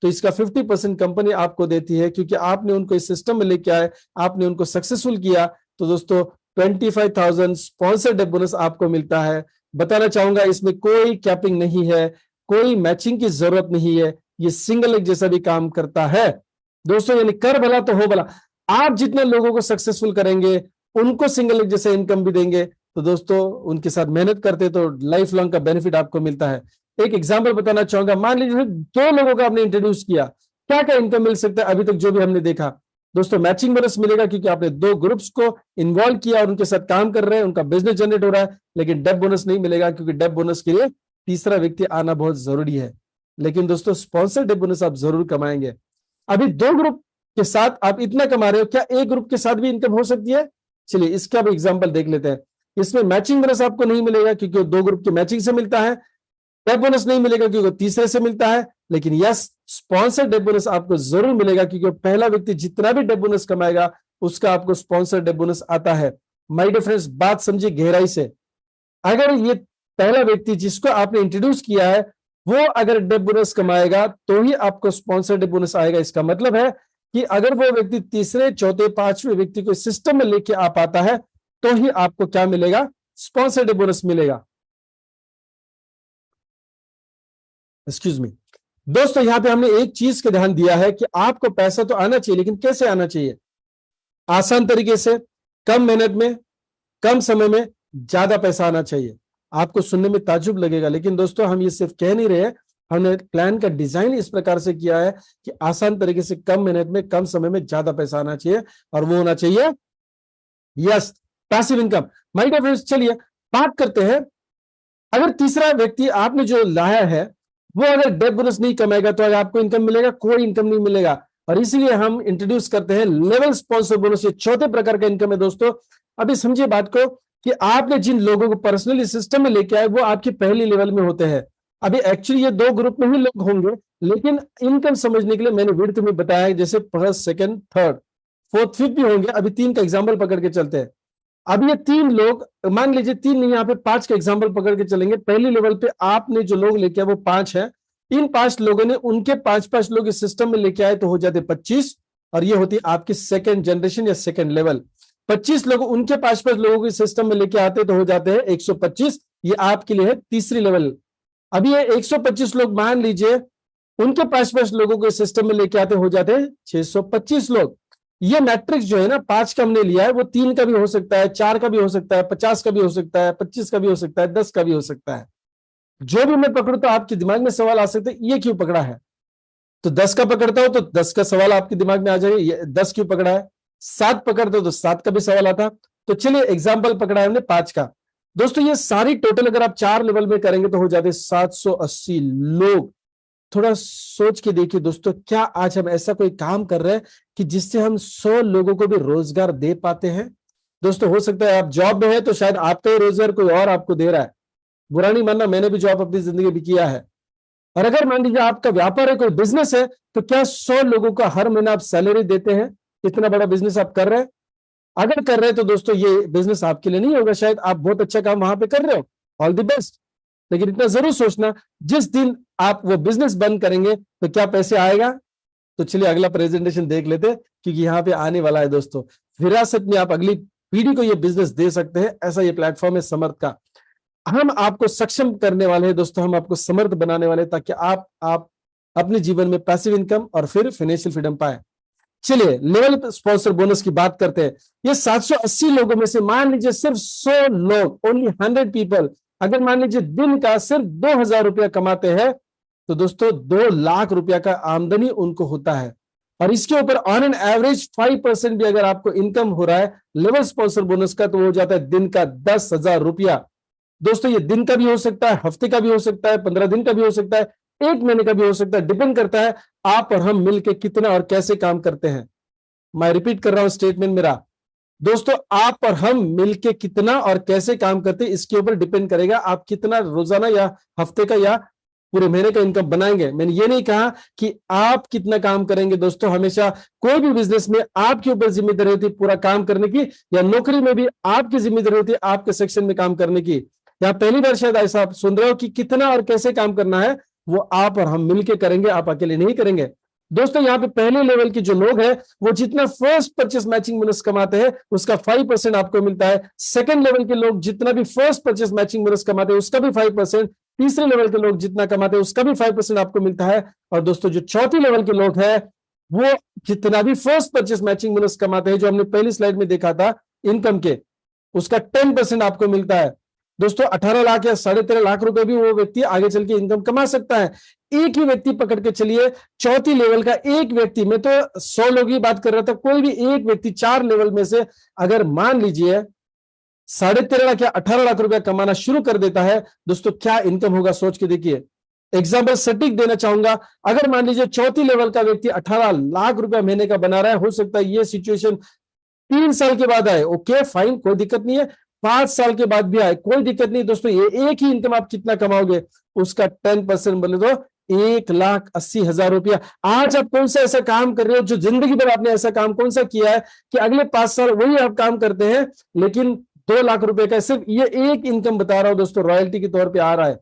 तो इसका 50% कंपनी आपको देती है, क्योंकि आपने उनको इस सिस्टम में लेके आए, आपने उनको सक्सेसफुल किया। तो दोस्तों 25,000 स्पॉन्सर्ड डेथ बोनस आपको मिलता है। बताना चाहूंगा इसमें कोई कैपिंग नहीं है, कोई मैचिंग की जरूरत नहीं है, ये सिंगल लेग जैसा भी काम करता है दोस्तों। यानी कर भला तो हो भला, आप जितने लोगों को सक्सेसफुल करेंगे, उनको सिंगल लेग जैसा इनकम भी देंगे, तो दोस्तों उनके साथ मेहनत करते तो लाइफ लॉन्ग का बेनिफिट आपको मिलता है। एक एग्जांपल बताना चाहूंगा, मान लीजिए 2 लोगों का आपने इंट्रोड्यूस किया, क्या क्या इनकम मिल सकता है अभी तक जो भी हमने देखा। दोस्तों मैचिंग बोनस मिलेगा, क्योंकि आपने 2 ग्रुप्स को इन्वॉल्व किया और उनके साथ काम कर रहे हैं, उनका बिजनेस जनरेट हो रहा है। लेकिन डेथ बोनस नहीं मिलेगा, क्योंकि डेथ बोनस के लिए तीसरा व्यक्ति आना बहुत जरूरी है। लेकिन दोस्तों स्पॉन्सर्ड डेथ बोनस आप जरूर कमाएंगे। अभी 2 ग्रुप के साथ आप इतना कमा रहे हो, क्या एक ग्रुप के साथ भी इनकम हो सकती है? चलिए इसका भी एग्जांपल देख लेते हैं। इसमें मैचिंग बोनस आपको नहीं मिलेगा, क्योंकि वो 2 ग्रुप की मैचिंग से मिलता है। डेथ बोनस नहीं मिलेगा, क्योंकि वो तीसरे से मिलता है। लेकिन यस, स्पॉन्सर्ड डेथ बोनस आपको जरूर मिलेगा, क्योंकि पहला व्यक्ति जितना भी डेथ बोनस कमाएगा, उसका आपको स्पॉन्सर्ड डेथ बोनस आता है। माय डियर फ्रेंड्स, बात समझिए गहराई से। अगर ये पहला व्यक्ति जिसको आपने इंट्रोड्यूस किया है, वो अगर डेथ बोनस कमाएगा, तो ही आपको स्पॉन्सर्ड डेथ बोनस आएगा। इसका मतलब है कि अगर वो व्यक्ति तीसरे चौथे पांचवें व्यक्ति को सिस्टम में लेके आ पाता है, तो ही आपको क्या मिलेगा? स्पॉन्सर्ड डेथ बोनस मिलेगा। एक्सक्यूज मी दोस्तों, यहां पे हमने एक चीज का ध्यान दिया है कि आपको पैसा तो आना चाहिए, लेकिन कैसे आना चाहिए? आसान तरीके से, कम मेहनत में, कम समय में ज्यादा पैसा आना चाहिए। आपको सुनने में ताज्जुब लगेगा, लेकिन दोस्तों हम ये सिर्फ कह नहीं रहे, हमने प्लान का डिजाइन इस प्रकार से किया है कि आसान तरीके से, कम मेहनत में, कम समय में ज्यादा पैसा आना चाहिए, और वो होना चाहिए yes passive income. My dear friends, चलिए बात करते हैं। अगर तीसरा व्यक्ति आपने जो लाया है, वो अगर डेथ बोनस नहीं कमाएगा, तो अगर आपको इनकम मिलेगा? कोई इनकम नहीं मिलेगा। और इसीलिए हम इंट्रोड्यूस करते हैं लेवल स्पॉन्सर बोनस। ये चौथे प्रकार का इनकम है दोस्तों। अभी समझिए बात को, कि आपने जिन लोगों को पर्सनली सिस्टम में लेके आए, वो आपकी पहली लेवल में होते हैं। अभी एक्चुअली ये 2 ग्रुप में ही लोग होंगे, लेकिन इनकम समझने के लिए मैंने विड्थ में बताया है, जैसे first, second, third, fourth, fifth भी होंगे। अभी 3 का एग्जाम्पल पकड़ के चलते हैं। अब ये 3 लोग, मान लीजिए 3 नहीं, यहाँ पे 5 का एग्जाम्पल पकड़ के चलेंगे। पहली लेवल पे आपने जो लोग लेके आए वो 5 है। इन 5 लोगों ने उनके 5-5 लोग इस सिस्टम में लेके आए, तो हो जाते 25, और ये होती है आपकी सेकंड जनरेशन या सेकंड लेवल। 25 लोग उनके 5-5 लोगों के सिस्टम में लेके आते, तो हो जाते हैं 125। ये आपके लिए है तीसरी लेवल। अभी ये 125 लोग मान लीजिए उनके 5-5 लोगों को सिस्टम में लेके आते, हो जाते हैं 625 लोग। ये मैट्रिक्स जो है ना, 5 का हमने लिया है, वो 3 का भी हो सकता है, 4 का भी हो सकता है, 50 का भी हो सकता है, 25 का भी हो सकता है, 10 का भी हो सकता है। जो भी मैं पकड़ू, तो आपके दिमाग में सवाल आ सकते हैं, ये क्यों पकड़ा है? तो 10 का पकड़ता हो तो 10 का सवाल आपके दिमाग में आ जाएगा, ये 10 क्यों पकड़ा है? 7 पकड़ते हो तो 7 का भी सवाल आता। तो चलिए एग्जाम्पल पकड़ा है हमने 5 का। दोस्तों ये सारी टोटल अगर आप 4 लेवल में करेंगे, तो हो जाते 780 लोग। थोड़ा सोच के देखिए दोस्तों, क्या आज हम ऐसा कोई काम कर रहे हैं कि जिससे हम 100 लोगों को भी रोजगार दे पाते हैं? दोस्तों हो सकता है आप जॉब में है तो शायद आपका ही रोजगार कोई और आपको दे रहा है। बुरा नहीं मानना, मैंने भी जॉब अपनी जिंदगी में किया है। और अगर मान लीजिए आपका व्यापार है, कोई बिजनेस है, तो क्या 100 लोगों का हर महीना आप सैलरी देते हैं? इतना बड़ा बिजनेस आप कर रहे हैं? अगर कर रहे हैं तो दोस्तों ये बिजनेस आपके लिए नहीं होगा। शायद आप बहुत अच्छा काम वहां पे कर रहे हो, ऑल द बेस्ट। लेकिन इतना जरूर सोचना, जिस दिन आप वो बिजनेस बंद करेंगे तो क्या पैसे आएगा? तो चलिए अगला प्रेजेंटेशन देख लेते हैं, क्योंकि यहाँ पे आने वाला है दोस्तों। विरासत में आप अगली पीढ़ी को ये बिजनेस दे सकते हैं, ऐसा ये प्लेटफॉर्म है समर्थ का। हम आपको सक्षम करने वाले हैं दोस्तों, हम आपको समर्थ बनाने वाले हैं, ताकि आप अपने जीवन में पैसिव इनकम और फिर फाइनेंशियल फ्रीडम पाए। चलिए लेवल स्पॉन्सर बोनस की बात करते हैं। ये 780 लोगों में से मान लीजिए सिर्फ 100 लोग, ओनली 100 पीपल, अगर मान लीजिए दिन का सिर्फ 2000 रुपया कमाते हैं, तो दोस्तों 2 लाख रुपया का आमदनी उनको होता है। और इसके ऊपर ऑन एन एवरेज 5% भी अगर आपको इनकम हो रहा है लेवल स्पॉन्सर बोनस का, तो वो हो जाता है दिन का 10,000 रुपया। दोस्तों ये दिन का भी हो सकता है, हफ्ते का भी हो सकता है, 15 दिन का भी हो सकता है, 1 महीने का भी हो सकता है। डिपेंड करता है आप और हम मिलकर कितना और कैसे काम करते हैं। मैं रिपीट कर रहा हूं स्टेटमेंट मेरा, दोस्तों आप और हम मिलके कितना और कैसे काम करते हैं, इसके ऊपर डिपेंड करेगा आप कितना रोजाना या हफ्ते का या पूरे महीने का इनकम बनाएंगे। मैंने ये नहीं कहा कि आप कितना काम करेंगे। दोस्तों हमेशा कोई भी बिजनेस में आपके ऊपर जिम्मेदारी होती है पूरा काम करने की, या नौकरी में भी आपकी जिम्मेदारी होती है आपके सेक्शन में काम करने की। या पहली बार शायद ऐसा आप सुन रहे हो कि कितना और कैसे काम करना है, वो आप और हम मिलके करेंगे, आप अकेले नहीं करेंगे। दोस्तों यहाँ पे पहले लेवल के जो लोग हैं, वो जितना फर्स्ट परचेस मैचिंग बोनस कमाते हैं उसका 5% आपको मिलता है। सेकंड लेवल के लोग जितना भी फर्स्ट परचेस मैचिंग बोनस कमाते हैं उसका भी 5%, तीसरे लेवल के लोग जितना कमाते हैं उसका भी 5% आपको मिलता है। और दोस्तों जो चौथी लेवल के लोग हैं, वो जितना भी फर्स्ट परचेस मैचिंग बोनस कमाते हैं, जो हमने पहली स्लाइड में देखा था इनकम के, उसका 10% आपको मिलता है। दोस्तों 18 लाख या 13.5 लाख रुपए भी वो व्यक्ति आगे चल के इनकम कमा सकता है। एक ही व्यक्ति पकड़ के चलिए, चौथी लेवल का एक व्यक्ति, मैं तो 100 लोगों की बात कर रहा था, कोई भी एक व्यक्ति 4 लेवल में से अगर मान लीजिए 13.5 लाख या 18 लाख रुपया कमाना शुरू कर देता है, दोस्तों क्या इनकम होगा सोच के देखिए। एग्जाम्पल सटीक देना चाहूंगा, अगर मान लीजिए चौथी लेवल का व्यक्ति 18 लाख रुपया महीने का बना रहा है, हो सकता है ये सिचुएशन 3 साल के बाद आए, ओके फाइन, कोई दिक्कत नहीं है। 5 साल के बाद भी आए, कोई दिक्कत नहीं। दोस्तों ये एक ही इनकम आप कितना कमाओगे, उसका 10% बोले तो 1,80,000 रुपया। आज आप कौन सा ऐसा काम कर रहे हो जो जिंदगी भर आपने ऐसा काम कौन सा किया है कि अगले 5 साल वही आप काम करते हैं, लेकिन 2 लाख रुपए का सिर्फ ये एक इनकम बता रहा हूं दोस्तों, रॉयल्टी के तौर पे आ रहा है।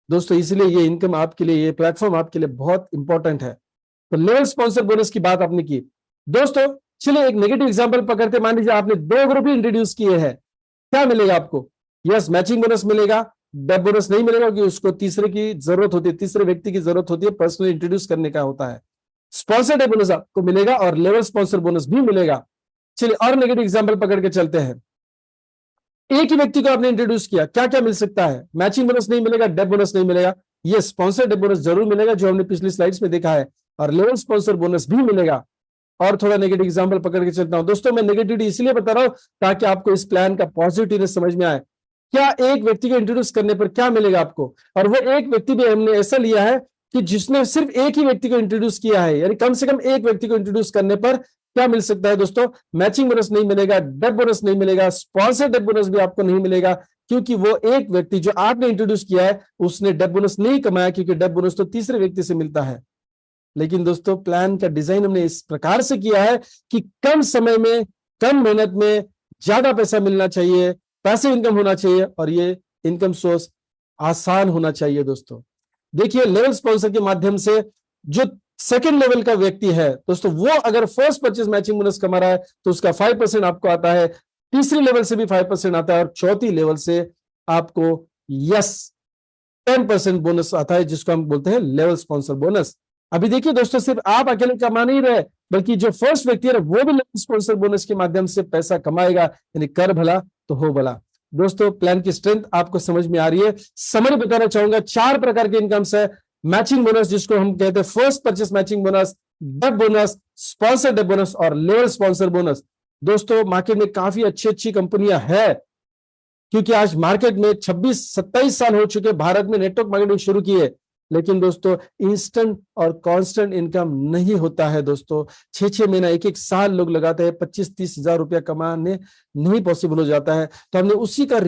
दोस्तों इसलिए ये इनकम आपके लिए, ये प्लेटफॉर्म आपके लिए बहुत इंपॉर्टेंट है। तो लेवल स्पॉन्सर बोनस की बात आपने की। दोस्तों चलिए एक नेगेटिव एग्जांपल पकड़ते, मान लीजिए आपने 2 ग्रुप ही इंट्रोड्यूस किए हैं, क्या मिलेगा आपको? यस मैचिंग बोनस मिलेगा, डेब बोनस नहीं मिलेगा कि उसको तीसरे की जरूरत होती है, तीसरे व्यक्ति की जरूरत होती है, पर्सनली इंट्रोड्यूस करने का होता है। स्पॉन्सर डेब बोनस आपको मिलेगा और लेवल स्पॉन्सर बोनस भी मिलेगा। चलिए और नेगेटिव एग्जांपल पकड़ के चलते हैं। एक ही व्यक्ति को आपने इंट्रोड्यूस किया, क्या क्या मिल सकता है? मैचिंग बोनस नहीं मिलेगा, डेब बोनस नहीं मिलेगा, ये स्पॉन्सर डेब बोनस जरूर मिलेगा जो हमने पिछली स्लाइड्स में देखा है, और लेवल स्पॉन्सर बोनस भी मिलेगा। और थोड़ा नेगेटिव एग्जांपल पकड़ के चलता हूं। दोस्तों मैं नेगेटिविटी इसलिए बता रहा हूं ताकि आपको इस प्लान का पॉजिटिवनेस समझ में आए। क्या एक व्यक्ति को इंट्रोड्यूस करने पर क्या मिलेगा आपको? और वो एक व्यक्ति भी हमने ऐसा लिया है कि जिसने सिर्फ एक ही व्यक्ति को इंट्रोड्यूस किया है, यानी कम से कम एक व्यक्ति को इंट्रोड्यूस करने पर क्या मिल सकता है दोस्तों? मैचिंग बोनस नहीं मिलेगा, डेब बोनस नहीं मिलेगा, स्पॉन्सर डेब बोनस भी आपको नहीं मिलेगा, क्योंकि वो एक व्यक्ति जो आपने इंट्रोड्यूस किया है उसने डेब बोनस नहीं कमाया, क्योंकि डेब बोनस तो तीसरे व्यक्ति से मिलता है। लेकिन दोस्तों प्लान का डिजाइन हमने इस प्रकार से किया है कि कम समय में, कम मेहनत में ज्यादा पैसा मिलना चाहिए, पैसिव इनकम होना चाहिए, और ये इनकम सोर्स आसान होना चाहिए। दोस्तों देखिए लेवल स्पॉन्सर के माध्यम से जो सेकंड लेवल का व्यक्ति है दोस्तों, वो अगर फर्स्ट परचेज मैचिंग बोनस कमा रहा है तो उसका 5% आपको आता है, तीसरी लेवल से भी 5% आता है, और चौथी लेवल से आपको 10% बोनस आता है, जिसको हम बोलते हैं लेवल स्पॉन्सर बोनस। अभी देखिए दोस्तों, सिर्फ आप अकेले कमा नहीं रहे, बल्कि जो फर्स्ट व्यक्ति है वो भी लेवल स्पॉन्सर बोनस के माध्यम से पैसा कमाएगा, यानी कर भला तो हो भला। दोस्तों प्लान की स्ट्रेंथ आपको समझ में आ रही है। समरी बताना चाहूंगा, 4 प्रकार के इनकम्स है। मैचिंग बोनस जिसको हम कहते हैं फर्स्ट परचेस मैचिंग बोनस, डेब बोनस, स्पॉन्सर डेब बोनस और लेवल स्पॉन्सर बोनस। दोस्तों मार्केट में काफी अच्छी कंपनियां हैं, क्योंकि आज मार्केट में 26-27 साल हो चुके भारत में नेटवर्क मार्केटिंग शुरू की है। लेकिन दोस्तों इंस्टेंट और कांस्टेंट इनकम नहीं होता है दोस्तों। 6-6 महीना, 1-1 साल लोग लगाते हैं, 25-30 हजार रुपया कमाने नहीं पॉसिबल हो जाता है। तो हमने उसी का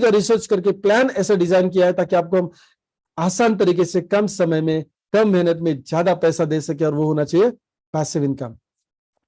रिसर्च करके प्लान ऐसा डिजाइन किया है ताकि आपको हम आसान तरीके से कम समय में, कम मेहनत में ज्यादा पैसा दे सके, और वो होना चाहिए पैसिव इनकम।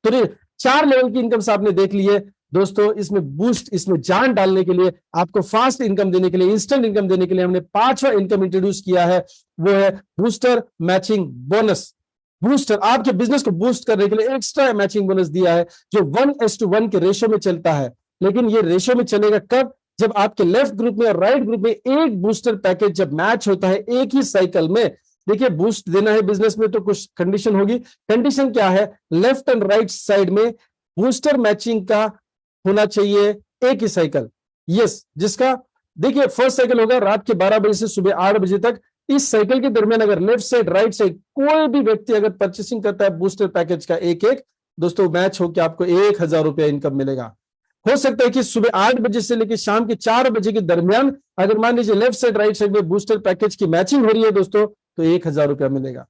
तो ये 4 लेवल की इनकम आपने देख ली है दोस्तों। इसमें बूस्ट, इसमें जान डालने के लिए, आपको फास्ट इनकम देने के लिए, इंस्टेंट इनकम देने के लिए हमने 5वां इनकम इंट्रोड्यूस किया है, वो है बूस्टर मैचिंग बोनस। बूस्टर आपके बिजनेस को बूस्ट करने के लिए एक्स्ट्रा मैचिंग बोनस दिया है, जो 1:1 के रेशो में चलता है। लेकिन ये रेशो में चलेगा कब? जब आपके लेफ्ट ग्रुप में और राइट ग्रुप में एक बूस्टर पैकेज जब मैच होता है एक ही साइकिल में। देखिए, बूस्ट देना है बिजनेस में तो कुछ कंडीशन होगी। कंडीशन क्या है? लेफ्ट एंड राइट साइड में बूस्टर मैचिंग का होना चाहिए एक ही साइकिल। यस, जिसका देखिए फर्स्ट साइकिल होगा रात के 12 बजे से सुबह 8 बजे तक। इस साइकिल के दरमियान अगर लेफ्ट साइड, राइट साइड कोई भी व्यक्ति अगर परचेसिंग करता है बूस्टर पैकेज का एक एक, दोस्तों मैच होकर आपको 1000 रुपया इनकम मिलेगा। हो सकता है कि सुबह 8 बजे से लेकर शाम के 4 बजे के दरमियान अगर मान लीजिए लेफ्ट साइड, राइट साइड में बूस्टर पैकेज की मैचिंग हो रही है दोस्तों, तो 1000 रुपया मिलेगा।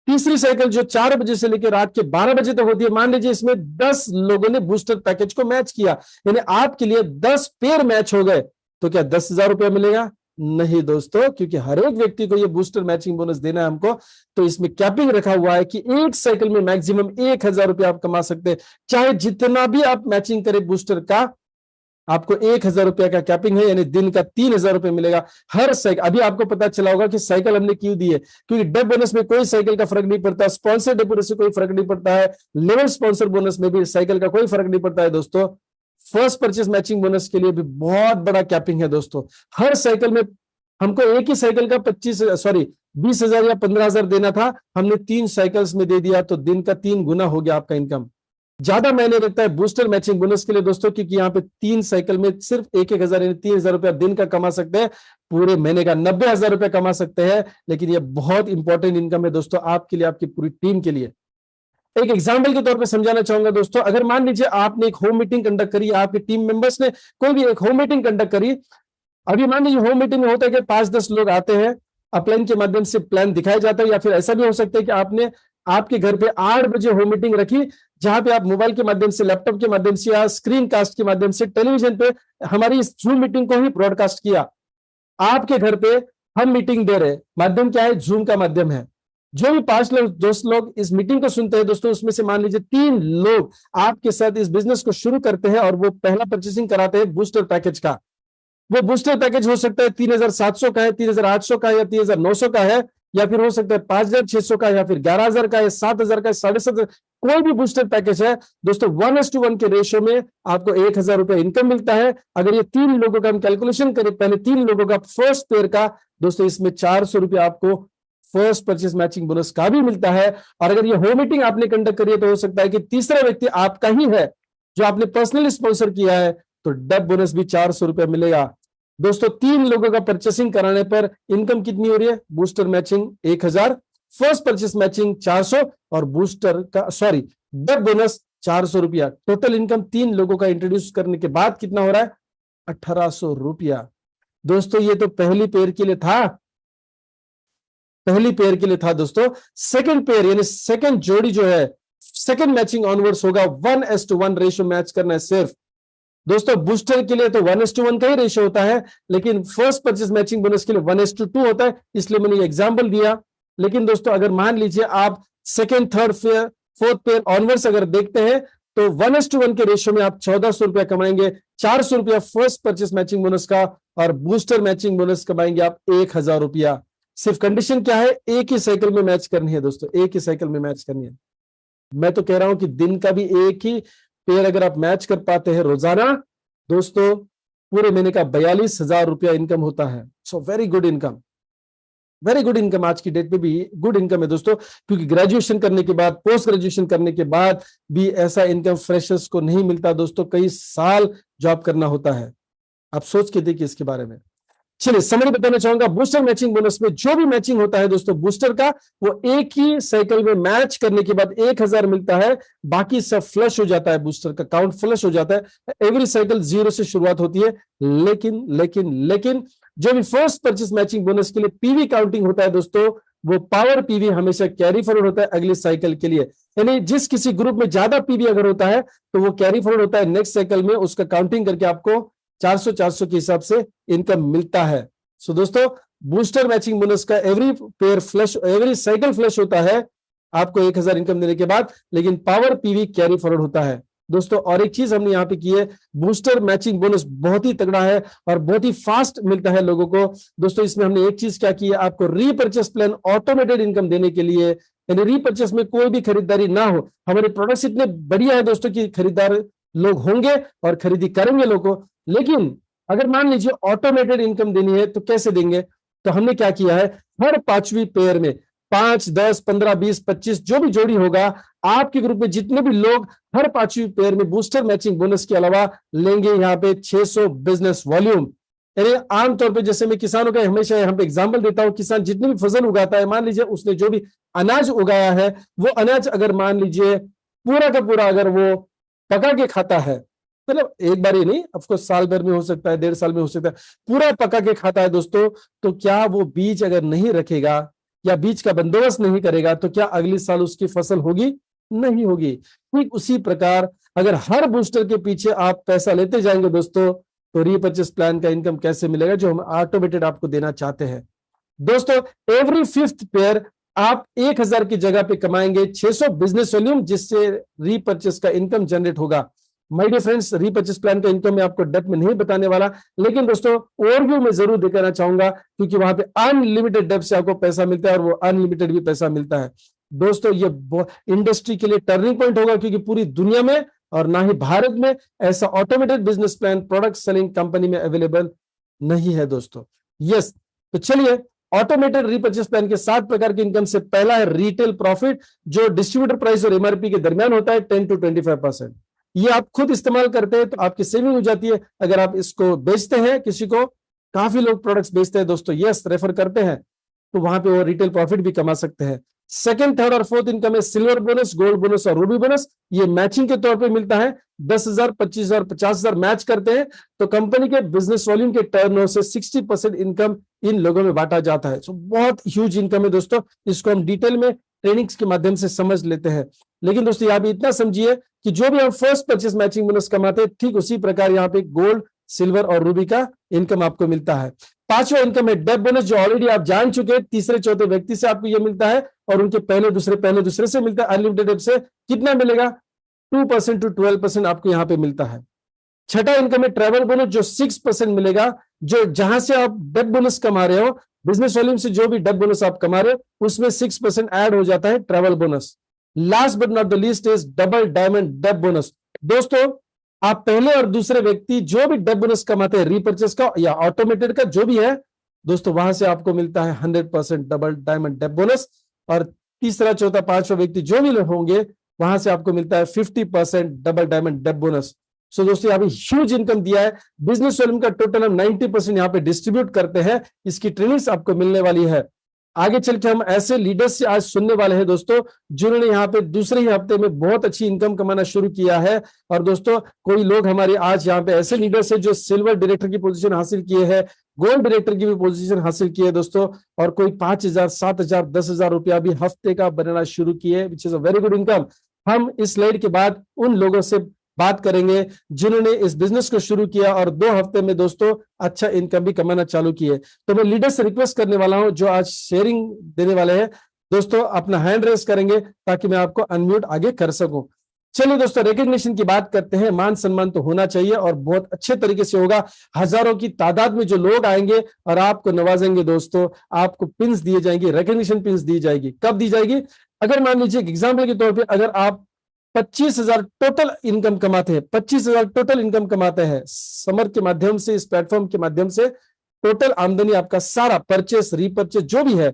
तीसरी साइकिल जो 4 बजे से लेकर रात के 12 बजे तक होती है, मान लीजिए इसमें 10 लोगों ने बूस्टर पैकेज को मैच किया, यानी आपके लिए 10 पेयर मैच हो गए, तो क्या 10,000 रुपया मिलेगा? नहीं दोस्तों, क्योंकि हर एक व्यक्ति को ये बूस्टर मैचिंग बोनस देना है हमको। तो इसमें कैपिंग रखा हुआ है कि एक साइकिल में मैक्सिमम 1000 रुपया आप कमा सकते हैं, चाहे जितना भी आप मैचिंग करें बूस्टर का, आपको 1000 रुपया का कैपिंग है, यानी दिन का 3000 रुपये मिलेगा हर साइकिल। अभी आपको पता चला होगा कि साइकिल हमने क्यों दी है, क्योंकि डेप बोनस में कोई साइकिल का फर्क नहीं पड़ता, स्पॉन्सर डेप बोनस से कोई फर्क नहीं पड़ता है, लेवल स्पॉन्सर बोनस में भी साइकिल का कोई फर्क नहीं पड़ता है दोस्तों। फर्स्ट परचेज मैचिंग बोनस के लिए भी बहुत बड़ा कैपिंग है दोस्तों। हर साइकिल में हमको एक ही साइकिल का 20,000 या 15,000 देना था, हमने 3 साइकिल्स में दे दिया, तो दिन का 3 गुना हो गया आपका इनकम। ज्यादा मायने रखता है बूस्टर मैचिंग बोनस के लिए दोस्तों, क्योंकि यहाँ पे 3 साइकिल में सिर्फ 1,000 यानी 3,000 रुपया दिन का कमा सकते हैं, पूरे महीने का 90,000 रुपया कमा सकते हैं। लेकिन ये बहुत इंपॉर्टेंट इनकम है दोस्तों आपके लिए, आपकी पूरी टीम के लिए। एक एग्जाम्पल के तौर पे समझाना चाहूंगा दोस्तों, अगर मान लीजिए आपने एक होम मीटिंग कंडक्ट करी, आपके टीम मेंबर्स ने कोई भी एक होम मीटिंग कंडक्ट करी। अभी मान लीजिए होम मीटिंग में होता है कि 5-10 लोग आते हैं, अपलाइन के माध्यम से प्लान दिखाया जाता है, या फिर ऐसा भी हो सकता है कि आपने आपके घर पे 8 बजे होम मीटिंग रखी, जहां पे आप मोबाइल के माध्यम से, लैपटॉप के माध्यम से या स्क्रीन कास्ट के माध्यम से टेलीविजन पे हमारी इस जूम मीटिंग को ही ब्रॉडकास्ट किया। आपके घर पे हम मीटिंग दे रहे, माध्यम क्या है? जूम का माध्यम है। जो भी 5 लोग 10 लोग इस मीटिंग को सुनते हैं दोस्तों, उसमें से मान लीजिए 3 लोग आपके साथ इस बिजनेस को शुरू करते हैं और वो पहला परचेसिंग कराते हैं बूस्टर पैकेज का। वो बूस्टर पैकेज हो सकता है 3,700 का है, 3,800 का है, या 3,900 का है, या फिर हो सकता है 5,600 का, या फिर 11,000 का है, 7,000 का है, 7,500, कोई भी बूस्टर पैकेज है दोस्तों। 1:1 के रेशियो में आपको 1,000 रुपया इनकम मिलता है। अगर ये 3 लोगों का हम कैलकुलेशन करें, पहले 3 लोगों का फर्स्ट पेयर का दोस्तों, इसमें 400 रुपया आपको फर्स्ट परचेज मैचिंग बोनस का भी मिलता है। और अगर ये होम मीटिंग आपने कंडक्ट करी है, तो हो सकता है कि तीसरा व्यक्ति आपका ही है जो आपने पर्सनली स्पॉन्सर किया है, तो डेप बोनस भी 400 रुपया मिलेगा दोस्तों। 3 लोगों का परचेसिंग कराने पर इनकम कितनी हो रही है? Booster matching 1000, first purchase matching 400, और बूस्टर का डेप बोनस 400 रुपया। टोटल इनकम 3 लोगों का इंट्रोड्यूस करने के बाद कितना हो रहा है? 1800 रुपया दोस्तों। ये तो पहली पेयर के लिए था, दोस्तों। सेकंड पेयर यानी सेकंड जोड़ी जो है, सेकंड मैचिंग ऑनवर्ड्स होगा 1:1 रेशियो मैच करना है सिर्फ दोस्तों। बूस्टर के लिए तो 1:1 का ही रेशियो होता है, लेकिन फर्स्ट परचेज मैचिंग बोनस के लिए 1:2 होता है, इसलिए मैंने ये एग्जांपल दिया। लेकिन दोस्तों अगर मान लीजिए आप second, third pair, fourth pair onwards अगर देखते हैं, तो 1:1 के रेशियो में आप 1400 रुपया कमाएंगे। 400 रुपया फर्स्ट परचेज मैचिंग बोनस का, और बूस्टर मैचिंग बोनस कमाएंगे आप 1000 रुपया। सिर्फ कंडीशन क्या है? एक ही साइकिल में मैच करनी है दोस्तों, एक ही साइकिल में मैच करनी है। मैं तो कह रहा हूं कि दिन का भी एक ही पेयर अगर आप मैच कर पाते हैं रोजाना दोस्तों, पूरे महीने का 42,000 रुपया इनकम होता है। So very good income, very good income. आज की डेट में भी गुड इनकम है दोस्तों, क्योंकि ग्रेजुएशन करने के बाद, पोस्ट ग्रेजुएशन करने के बाद भी ऐसा इनकम फ्रेशर्स को नहीं मिलता दोस्तों। कई साल जॉब करना होता है। आप सोच के देखिए इसके बारे में। चलिए समरी बताना चाहूंगा। बूस्टर मैचिंग बोनस में जो भी मैचिंग होता है दोस्तों बूस्टर का, वो एक ही साइकिल में मैच करने के बाद 1000 मिलता है, बाकी सब फ्लश हो जाता है, बूस्टर का काउंट फ्लश हो जाता है। एवरी साइकिल 0 से शुरुआत होती है, लेकिन जो भी फर्स्ट परचेस मैचिंग बोनस के लिए पीवी काउंटिंग होता है दोस्तों, वो पावर पीवी हमेशा कैरी फॉरवर्ड होता है अगली साइकिल के लिए। यानी जिस किसी ग्रुप में ज्यादा पीवी अगर होता है तो वो कैरी फॉरवर्ड होता है नेक्स्ट साइकिल में, उसका काउंटिंग करके आपको 400 के हिसाब से इनकम मिलता है। सो दोस्तों, बूस्टर मैचिंग बोनस का every pair flush, every cycle flush होता है आपको 1000 इनकम देने के बाद, लेकिन पावर पीवी कैरी फॉरवर्ड होता है दोस्तों। और एक चीज हमने यहाँ पे की है, बूस्टर मैचिंग बोनस बहुत ही तगड़ा है और बहुत ही फास्ट मिलता है लोगों को दोस्तों। इसमें हमने एक चीज क्या की है, आपको रीपर्चेस प्लान ऑटोमेटेड इनकम देने के लिए, यानी रीपर्चेस में कोई भी खरीदारी ना हो। हमारे प्रोडक्ट्स इतने बढ़िया है दोस्तों कि खरीदार लोग होंगे और खरीदी करेंगे लोगों को, लेकिन अगर मान लीजिए ऑटोमेटेड इनकम देनी है तो कैसे देंगे। तो हमने क्या किया है, हर 5वीं पेयर में 5, 10, 15, 20, 25 जो भी जोड़ी होगा, आपके ग्रुप में जितने भी लोग हर 5वीं पेयर में बूस्टर मैचिंग बोनस के अलावा लेंगे यहाँ पे 600 बिजनेस वॉल्यूम। यानी आमतौर पे जैसे मैं किसानों का हमेशा यहाँ पे एग्जांपल देता हूं, किसान जितनी भी फसल उगाता है, मान लीजिए उसने जो भी अनाज उगाया है, वो अनाज अगर मान लीजिए पूरा का पूरा अगर वो पका के खाता है, मतलब एक बार ही नहीं, ऑफकोर्स साल भर में हो सकता है, 1.5 साल में हो सकता है, पूरा पका के खाता है दोस्तों, तो क्या वो बीज अगर नहीं रखेगा या बीज का बंदोबस्त नहीं करेगा तो क्या अगली साल उसकी फसल होगी? नहीं होगी। ठीक उसी प्रकार अगर हर बूस्टर के पीछे आप पैसा लेते जाएंगे दोस्तों, तो रीपर्चेस प्लान का इनकम कैसे मिलेगा जो हम ऑटोमेटेड आपको देना चाहते हैं दोस्तों। एवरी 5th पेयर आप 1000 की जगह पे कमाएंगे 600 बिजनेस वॉल्यूम, जिससे रीपर्चेस का इनकम जनरेट होगा। My dear friends, repurchase plan का इनकम मैं आपको डेप्थ में नहीं बताने वाला, लेकिन दोस्तों ओवरव्यू में जरूर दिखाना चाहूंगा, क्योंकि वहां पे अनलिमिटेड डेप्थ से आपको पैसा मिलता है और वो अनलिमिटेड भी पैसा मिलता है दोस्तों। ये इंडस्ट्री के लिए टर्निंग पॉइंट होगा, क्योंकि पूरी दुनिया में और ना ही भारत में ऐसा automated business plan product selling company में अवेलेबल नहीं है दोस्तों। यस, तो चलिए, ऑटोमेटेड रीपर्चेस प्लान के 7 प्रकार की इनकम से पहला है रिटेल प्रॉफिट, जो डिस्ट्रीब्यूटर प्राइस और एमआरपी के दरमियान होता है 10 to 25%। ये आप खुद इस्तेमाल करते हैं तो आपकी सेविंग हो जाती है। अगर आप इसको बेचते हैं किसी को, काफी लोग प्रोडक्ट्स बेचते हैं दोस्तों, यस रेफर करते हैं, तो वहां पे वो रिटेल प्रॉफिट भी कमा सकते हैं। सेकंड, थर्ड और फोर्थ इनकम है सिल्वर बोनस, गोल्ड बोनस और रूबी बोनस। ये मैचिंग के तौर पे मिलता है। 10,000, 25,000, 50,000 मैच करते हैं तो कंपनी के बिजनेस वॉल्यूम के टर्नओवर से 60% इनकम इन लोगों में बांटा जाता है। तो बहुत ह्यूज इनकम है दोस्तों, इसको हम डिटेल में ट्रेनिंग्स के माध्यम से समझ लेते हैं। लेकिन दोस्तों यहाँ भी इतना समझिए कि जो भी हम फर्स्ट परचेस मैचिंग बोनस कमाते हैं, ठीक उसी प्रकार यहाँ पे गोल्ड, सिल्वर और रूबी का इनकम आपको मिलता है। 5वां इनकम है डेप बोनस, जो ऑलरेडी आप जान चुके हैं, तीसरे चौथे व्यक्ति से आपको यह मिलता है और उनके पहले दूसरे से मिलता है। अनलिमिटेड डेप से कितना मिलेगा? 2% to 12% आपको यहाँ पे मिलता है। छठा इनकम है ट्रैवल बोनस, जो 6% मिलेगा, जो जहां से आप डेप बोनस कमा रहे हो, बिजनेस वॉल्यूम से जो भी डेप बोनस आप कमा रहे हो उसमें 6% ऐड हो जाता है travel bonus. Last but not the least is double diamond depth bonus. दोस्तों आप पहले और दूसरे व्यक्ति जो भी डेप बोनस कमाते हैं, रीपर्चेस का या ऑटोमेटेड का जो भी है दोस्तों, वहां से आपको मिलता है 100% डबल डायमंड डेप बोनस। और तीसरा, चौथा, पांचवा व्यक्ति जो भी लोग होंगे, वहां से आपको मिलता है 50% डबल डायमंड डेप बोनस। सो दोस्तों यहाँ पे ह्यूज इनकम दिया है। बिजनेस वॉल्यूम का टोटल हम 90% यहाँ पे डिस्ट्रीब्यूट करते हैं। इसकी ट्रेनिंग्स आपको मिलने वाली है। आगे चल के हम ऐसे लीडर्स से आज सुनने वाले हैं दोस्तों, जिन्होंने यहाँ पे दूसरे ही हफ्ते में बहुत अच्छी इनकम कमाना शुरू किया है। और दोस्तों कोई लोग हमारे आज यहाँ पे ऐसे लीडर्स हैं जो सिल्वर डायरेक्टर की पोजीशन हासिल किए हैं, गोल्ड डायरेक्टर की भी पोजीशन हासिल की है दोस्तों, और कोई 5,000, 7,000, 10,000 रुपया भी हफ्ते का बनाना शुरू किए, which is a very good income. हम इस स्लाइड के बाद उन लोगों से बात करेंगे जिन्होंने इस बिजनेस को शुरू किया और 2 हफ्ते में दोस्तों अच्छा इनकम भी कमाना चालू किए। तो मैं लीडर से रिक्वेस्ट करने वाला हूं जो आज शेयरिंग देने वाले हैं दोस्तों, अपना हैंड रेस करेंगे ताकि मैं आपको अनम्यूट आगे कर सकूं। चलिए दोस्तों, रिकॉग्निशन की बात करते हैं। मान सम्मान तो होना चाहिए और बहुत अच्छे तरीके से होगा। हजारों की तादाद में जो लोग आएंगे और आपको नवाजेंगे दोस्तों, आपको पिन्स दिए जाएंगे, रिकॉग्निशन पिन्स दी जाएगी। कब दी जाएगी? अगर मान लीजिए एग्जाम्पल के तौर पर अगर आप 25,000 टोटल इनकम कमाते हैं, 25,000 टोटल इनकम कमाते हैं समर के माध्यम से, इस प्लेटफॉर्म के माध्यम से, टोटल आमदनी आपका सारा परचेस रीपरचेस जो भी है,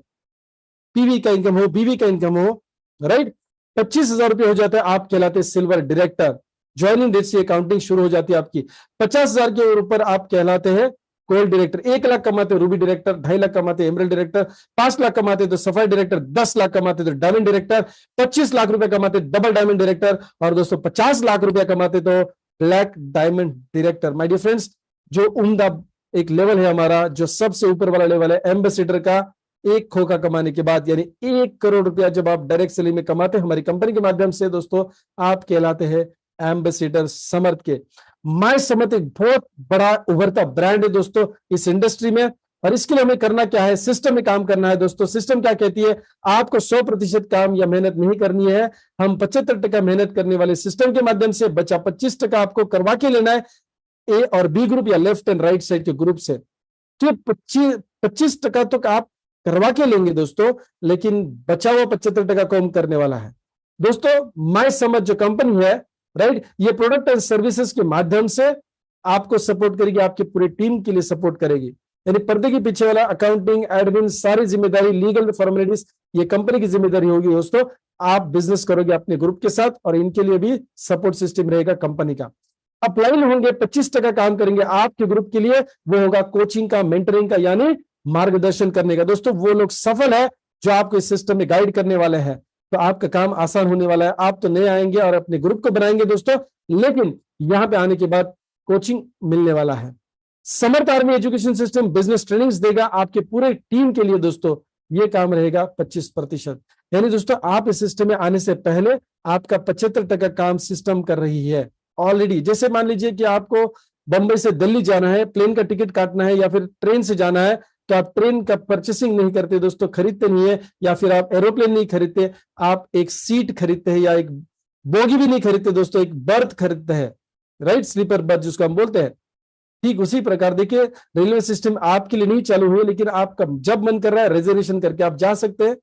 पीवी का इनकम हो, बीवी का इनकम हो, राइट, 25,000 रुपये हो जाता है, आप कहलाते हैं सिल्वर डायरेक्टर। ज्वाइनिंग डेट से अकाउंटिंग शुरू हो जाती है आपकी। 50,000 के ऊपर आप कहलाते हैं गोल्ड डायरेक्टर। 1 लाख कमाते रूबी डायरेक्टर, 2.5 लाख कमाते एमरल्ड डायरेक्टर, 5 लाख कमाते तो सफायर डायरेक्टर, 10 लाख कमाते तो डायमंड डायरेक्टर, 25 लाख रुपए कमाते डबल डायमंड डायरेक्टर, और दोस्तों 50 लाख रुपया कमाते तो black diamond director. My dear friends, जो उम्दा एक लेवल है हमारा जो सबसे ऊपर वाला लेवल है एम्बेसडर का। एक खोखा कमाने के बाद यानी 1 करोड़ रुपया जब आप डायरेक्ट सेलिंग में कमाते हैं हमारी कंपनी के माध्यम से दोस्तों, आप कहलाते हैं एम्बेसडर समर्थ के। माय समर्थ एक बहुत बड़ा उभरता ब्रांड है दोस्तों इस इंडस्ट्री में। और इसके लिए हमें करना क्या है, सिस्टम में काम करना है दोस्तों। सिस्टम क्या कहती है, आपको 100% काम या मेहनत नहीं करनी है। हम 75% मेहनत करने वाले सिस्टम के माध्यम से, बचा 25% आपको करवा के लेना है ए और बी ग्रुप या लेफ्ट एंड राइट साइड के ग्रुप से। तो 25% तो आप करवा के लेंगे दोस्तों, लेकिन बचा हुआ 75% को हम करने वाला है दोस्तों। माय समझ जो कंपनी है, राइट, ये प्रोडक्ट एंड सर्विसेज के माध्यम से आपको सपोर्ट करेगी, आपकी पूरी टीम के लिए सपोर्ट करेगी। यानी पर्दे के पीछे वाला अकाउंटिंग, एडमिन, सारी जिम्मेदारी, लीगल फॉर्मेलिटीज, ये कंपनी की जिम्मेदारी होगी दोस्तों। आप बिजनेस करोगे अपने ग्रुप के साथ और इनके लिए भी सपोर्ट सिस्टम रहेगा कंपनी का। अप्लाई होंगे 25% काम करेंगे आपके ग्रुप के लिए, वो होगा कोचिंग का, मेंटरिंग का, यानी मार्गदर्शन करने का। दोस्तों वो लोग सफल है जो आपको इस सिस्टम में गाइड करने वाले हैं, तो आपका काम आसान होने वाला है। आप तो नए आएंगे और अपने ग्रुप को बनाएंगे दोस्तों, लेकिन यहां पे आने के बाद कोचिंग मिलने वाला है। Samarth army education system business trainings देगा आपके पूरे टीम के लिए दोस्तों। ये काम रहेगा 25%। यानी दोस्तों आप इस सिस्टम में आने से पहले आपका 75% काम सिस्टम कर रही है ऑलरेडी। जैसे मान लीजिए कि आपको बंबई से दिल्ली जाना है, प्लेन का टिकट काटना है या फिर ट्रेन से जाना है, तो आप ट्रेन का परचेसिंग नहीं करते दोस्तों, खरीदते नहीं है, या फिर आप एरोप्लेन नहीं खरीदते, आप एक सीट खरीदते हैं या एक बोगी भी नहीं खरीदते दोस्तों, एक बर्थ खरीदते हैं, राइट, स्लीपर बर्थ जिसको हम बोलते हैं। ठीक उसी प्रकार देखिए रेलवे सिस्टम आपके लिए नहीं चालू हुई, लेकिन आपका जब मन कर रहा है रिजर्वेशन करके आप जा सकते हैं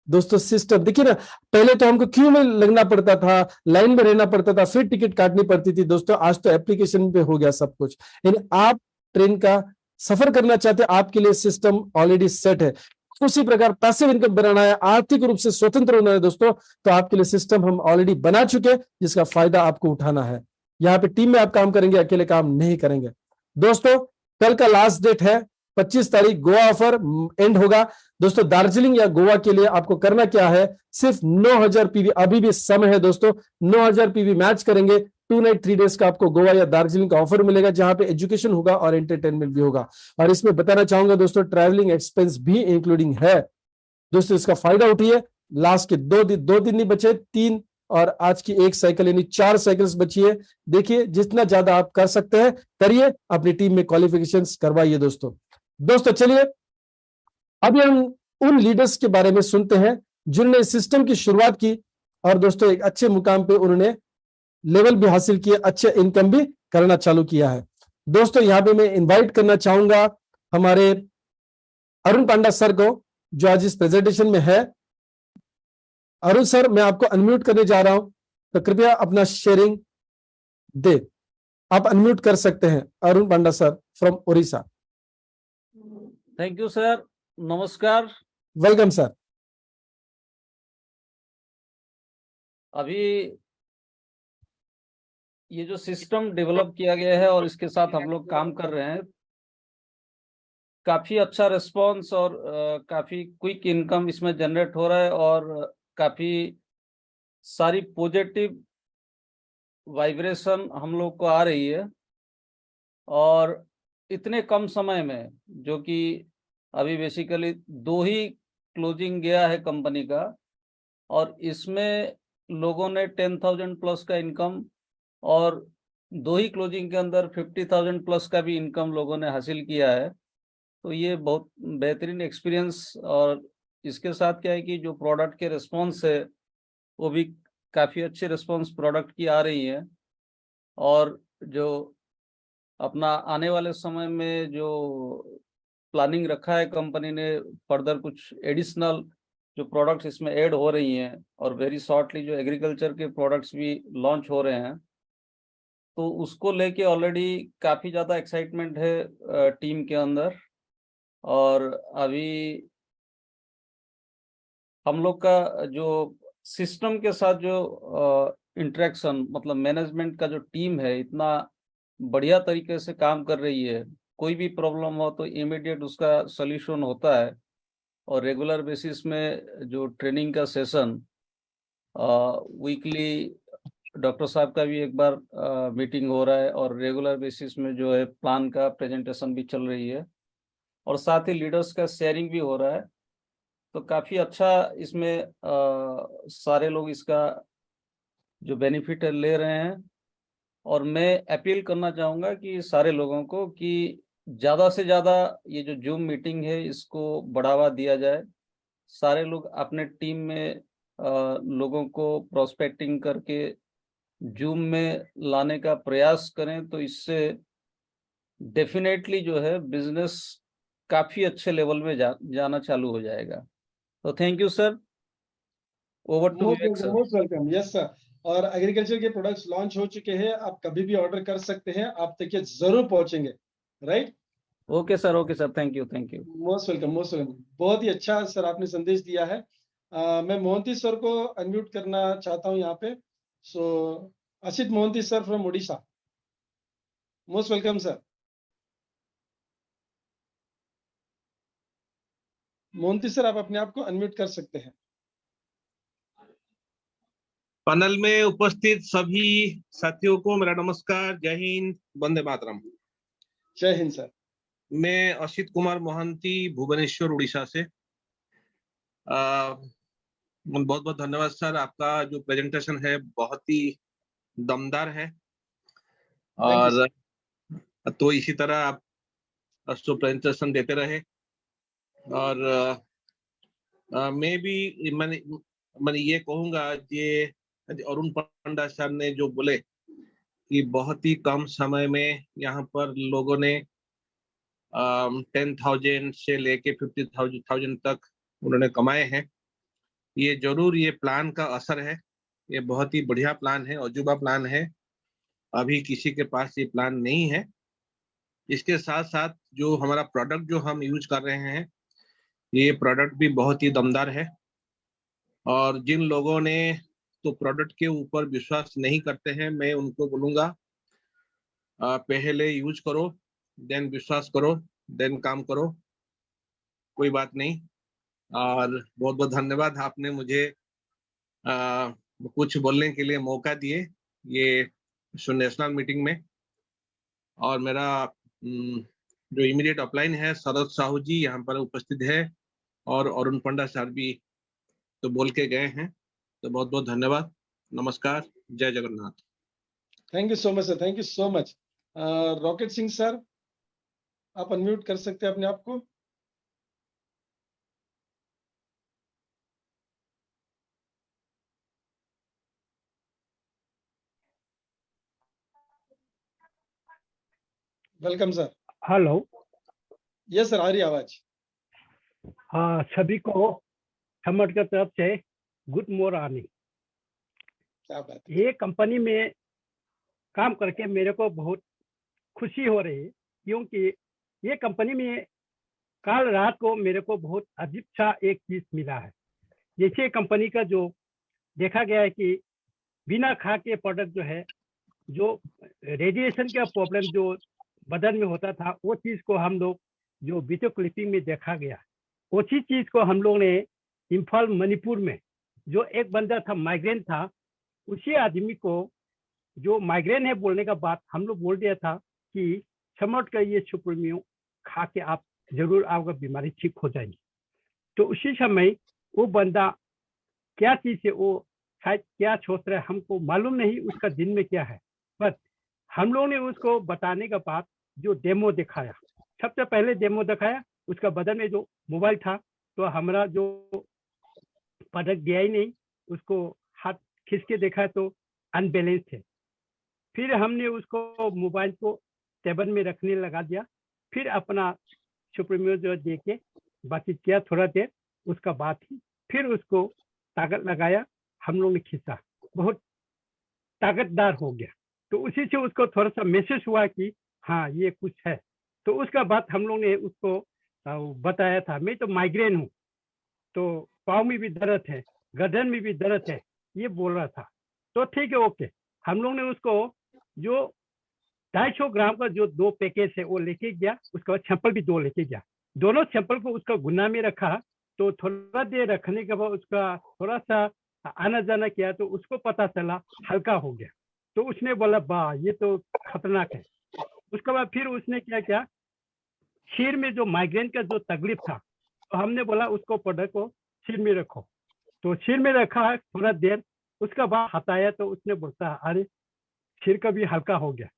दोस्तों। सिस्टम देखिए ना, पहले तो हमको क्यू में लगना पड़ता था, लाइन में रहना पड़ता था, फिर टिकट काटनी पड़ती थी दोस्तों। आज तो एप्लीकेशन पे हो गया सब कुछ। यानी आप ट्रेन का सफर करना चाहते हैं, आपके लिए सिस्टम ऑलरेडी सेट है। उसी प्रकार पैसिव इनकम बनाना है, आर्थिक रूप से स्वतंत्र होना है दोस्तों, तो आपके लिए सिस्टम हम ऑलरेडी बना चुके हैं, जिसका फायदा आपको उठाना है। यहाँ पे टीम में आप काम करेंगे, अकेले काम नहीं करेंगे दोस्तों। कल का लास्ट डेट है 25 तारीख, गोवा ऑफर एंड होगा दोस्तों। दार्जिलिंग या गोवा के लिए आपको करना क्या है, सिर्फ 9000 पीवी, अभी भी समय है दोस्तों, 9000 पीवी मैच करेंगे। 2 नाइट 3 डेज का आपको गोवा या दार्जिलिंग का ऑफर मिलेगा, जहां पे एजुकेशन होगा और एंटरटेनमेंट भी होगा। और इसमें बताना चाहूंगा दोस्तों, ट्रैवलिंग एक्सपेंस भी इंक्लूडिंग है दोस्तों। इसका फायदा उठिए। लास्ट के 2 दिन नहीं बचे, 3 और आज की 1 साइकिल, यानी 4 साइकिल्स बची है। देखिए जितना ज्यादा आप कर सकते हैं करिए, अपनी टीम में क्वालिफिकेशंस करवाइए दोस्तों चलिए अभी हम उन लीडर्स के बारे में सुनते हैं जिन्होंने इस सिस्टम की शुरुआत की और दोस्तों एक अच्छे मुकाम पे उन्होंने लेवल भी हासिल किए, अच्छे इनकम भी करना चालू किया है दोस्तों। यहां पे मैं इनवाइट करना चाहूंगा हमारे अरुण पांडा सर को, जो आज इस प्रेजेंटेशन में है। अरुण सर, मैं आपको अनम्यूट करने जा रहा हूं, तो कृपया अपना शेयरिंग दे। आप अनम्यूट कर सकते हैं, Arun Panda sir from Orissa. Thank you sir, नमस्कार। Welcome sir. अभी ये जो सिस्टम डेवलप किया गया है और इसके साथ हम लोग काम कर रहे हैं, काफी अच्छा रिस्पांस और काफी क्विक इनकम इसमें जनरेट हो रहा है और काफी सारी पॉजिटिव वाइब्रेशन हम लोग को आ रही है। और इतने कम समय में, जो कि अभी बेसिकली 2 ही क्लोजिंग गया है कंपनी का, और इसमें लोगों ने 10,000 प्लस का इनकम और 2 ही क्लोजिंग के अंदर 50,000 प्लस का भी इनकम लोगों ने हासिल किया है। तो ये बहुत बेहतरीन एक्सपीरियंस। और इसके साथ क्या है कि जो प्रोडक्ट के रिस्पॉन्स है वो भी काफ़ी अच्छे रिस्पॉन्स प्रोडक्ट की आ रही है। और जो अपना आने वाले समय में जो प्लानिंग रखा है कंपनी ने, फर्दर कुछ एडिशनल जो प्रोडक्ट्स इसमें ऐड हो रही हैं और वेरी शॉर्टली जो एग्रीकल्चर के प्रोडक्ट्स भी लॉन्च हो रहे हैं, तो उसको लेके ऑलरेडी काफ़ी ज़्यादा एक्साइटमेंट है टीम के अंदर। और अभी हम लोग का जो सिस्टम के साथ जो इंटरेक्शन, मतलब मैनेजमेंट का जो टीम है, इतना बढ़िया तरीके से काम कर रही है। कोई भी प्रॉब्लम हो तो इमीडिएट उसका सॉल्यूशन होता है। और रेगुलर बेसिस में जो ट्रेनिंग का सेशन वीकली डॉक्टर साहब का भी एक बार मीटिंग हो रहा है, और रेगुलर बेसिस में जो है प्लान का प्रेजेंटेशन भी चल रही है, और साथ ही लीडर्स का शेयरिंग भी हो रहा है। तो काफ़ी अच्छा इसमें सारे लोग इसका जो बेनिफिट है ले रहे हैं। और मैं अपील करना चाहूँगा कि सारे लोगों को कि ज़्यादा से ज़्यादा ये जो जूम मीटिंग है इसको बढ़ावा दिया जाए। सारे लोग अपने टीम में लोगों को प्रोस्पेक्टिंग करके जूम में लाने का प्रयास करें, तो इससे डेफिनेटली जो है बिजनेस काफ़ी अच्छे लेवल में जाना चालू हो जाएगा। तो thank you sir, over to Vivek sir. Most welcome. Yes sir. और एग्रीकल्चर के प्रोडक्ट्स लॉन्च हो चुके हैं, आप कभी भी ऑर्डर कर सकते हैं, आप तक ये जरूर पहुंचेंगे। Right. Okay sir, thank you, thank you. Most welcome, most welcome. बहुत ही अच्छा सर आपने संदेश दिया है। मैं मोहंती सर को अनम्यूट करना चाहता हूं यहाँ पे। So Asit Mohanty sir from Orissa, most welcome sir. Mohanty sir, आप अपने आप को अनम्यूट कर सकते हैं। पैनल में उपस्थित सभी साथियों को मेरा नमस्कार, जय हिंद, वंदे मातरम। जय हिंद सर। मैं असित कुमार मोहंती, भुवनेश्वर, उड़ीसा से। बहुत बहुत धन्यवाद सर, आपका जो प्रेजेंटेशन है बहुत ही दमदार है। और तो इसी तरह आप जो प्रेजेंटेशन देते रहे। और मैं भी मैंने ये कहूँगा, ये अरुण पंडा सर ने जो बोले कि बहुत ही कम समय में यहाँ पर लोगों ने 10,000 से लेके 50,000 तक उन्होंने कमाए हैं। ये जरूर ये प्लान का असर है। ये बहुत ही बढ़िया प्लान है, अजूबा प्लान है। अभी किसी के पास ये प्लान नहीं है। इसके साथ साथ जो हमारा प्रोडक्ट जो हम यूज कर रहे हैं, ये प्रोडक्ट भी बहुत ही दमदार है। और जिन लोगों ने तो प्रोडक्ट के ऊपर विश्वास नहीं करते हैं, मैं उनको बोलूँगा पहले यूज करो, देन विश्वास करो, देन काम करो, कोई बात नहीं। और बहुत बहुत धन्यवाद, आपने मुझे कुछ बोलने के लिए मौका दिए ये नेशनल मीटिंग में। और मेरा जो इमीडिएट अपलाइन है, शरद साहू जी यहाँ पर उपस्थित है, और अरुण पंडा सर भी तो बोल के गए हैं। तो बहुत बहुत धन्यवाद, नमस्कार, जय Jagannath. Thank you so much sir, thank you so much. Rocket Singh sir, आप अनम्यूट कर सकते हैं अपने आप को। Welcome sir. Hello. Yes sir, आ रही आवाज। हाँ, सभी को समझ की तरफ से गुड मॉर्निंग। क्या बात है। ये कंपनी में काम करके मेरे को बहुत खुशी हो रही है, क्योंकि ये कंपनी में कल रात को मेरे को बहुत अजीब सा एक चीज मिला है। जैसे कंपनी का जो देखा गया है कि बिना खा के प्रोडक्ट जो है, जो रेडिएशन का प्रॉब्लम जो बदन में होता था, वो चीज को हम लोग जो वीडियो क्लिपिंग में देखा गया, उसी चीज को हम लोग ने इम्फाल मणिपुर में जो एक बंदा था, माइग्रेन था, उसी आदमी को जो माइग्रेन है बोलने का बात हम लोग बोल दिया था कि समझ कर ये सुप्रीमियो खा के आप जरूर आपका बीमारी ठीक हो जाएगी। तो उसी समय वो बंदा क्या चीज है, वो शायद क्या सोच रहा है हमको मालूम नहीं, उसका दिन में क्या है। बस हम लोग ने उसको बताने का बाद जो डेमो दिखाया, सबसे पहले डेमो दिखाया, उसका बदन में जो मोबाइल था, तो हमारा जो प्रोडक्ट दिया ही नहीं, उसको हाथ खींच के देखा तो अनबैलेंस थे। फिर हमने उसको मोबाइल को टेबल में रखने लगा दिया, फिर अपना सुप्रीमियो जो दे के बातचीत किया थोड़ा देर, उसका बाद ही फिर उसको ताकत लगाया, हम लोग ने खींचा, बहुत ताकतदार हो गया। तो उसी से उसको थोड़ा सा महसूस हुआ कि हाँ ये कुछ है। तो उसका बाद हम लोग ने उसको बताया था, मैं तो माइग्रेन हूँ, तो पाँव में भी दर्द है, गर्दन में भी दर्द है, ये बोल रहा था। तो ठीक है, ओके। हम लोग ने उसको जो 250 ग्राम का जो 2 पैकेज है वो लेके गया, उसके बाद सैंपल भी 2 लेके गया। दोनों सैंपल को उसका गुना में रखा, तो थोड़ा देर रखने के बाद उसका थोड़ा सा आना जाना किया तो उसको पता चला हल्का हो गया। तो उसने बोला वाह ये तो खतरनाक है। उसके बाद फिर उसने क्या किया, सिर में जो माइग्रेन का जो तकलीफ था, तो हमने बोला उसको प्रोडक्ट को सिर में रखो। तो सिर में रखा है थोड़ा देर, उसका बाद हटाया तो उसने बोलता अरे सिर का भी हल्का हो गया।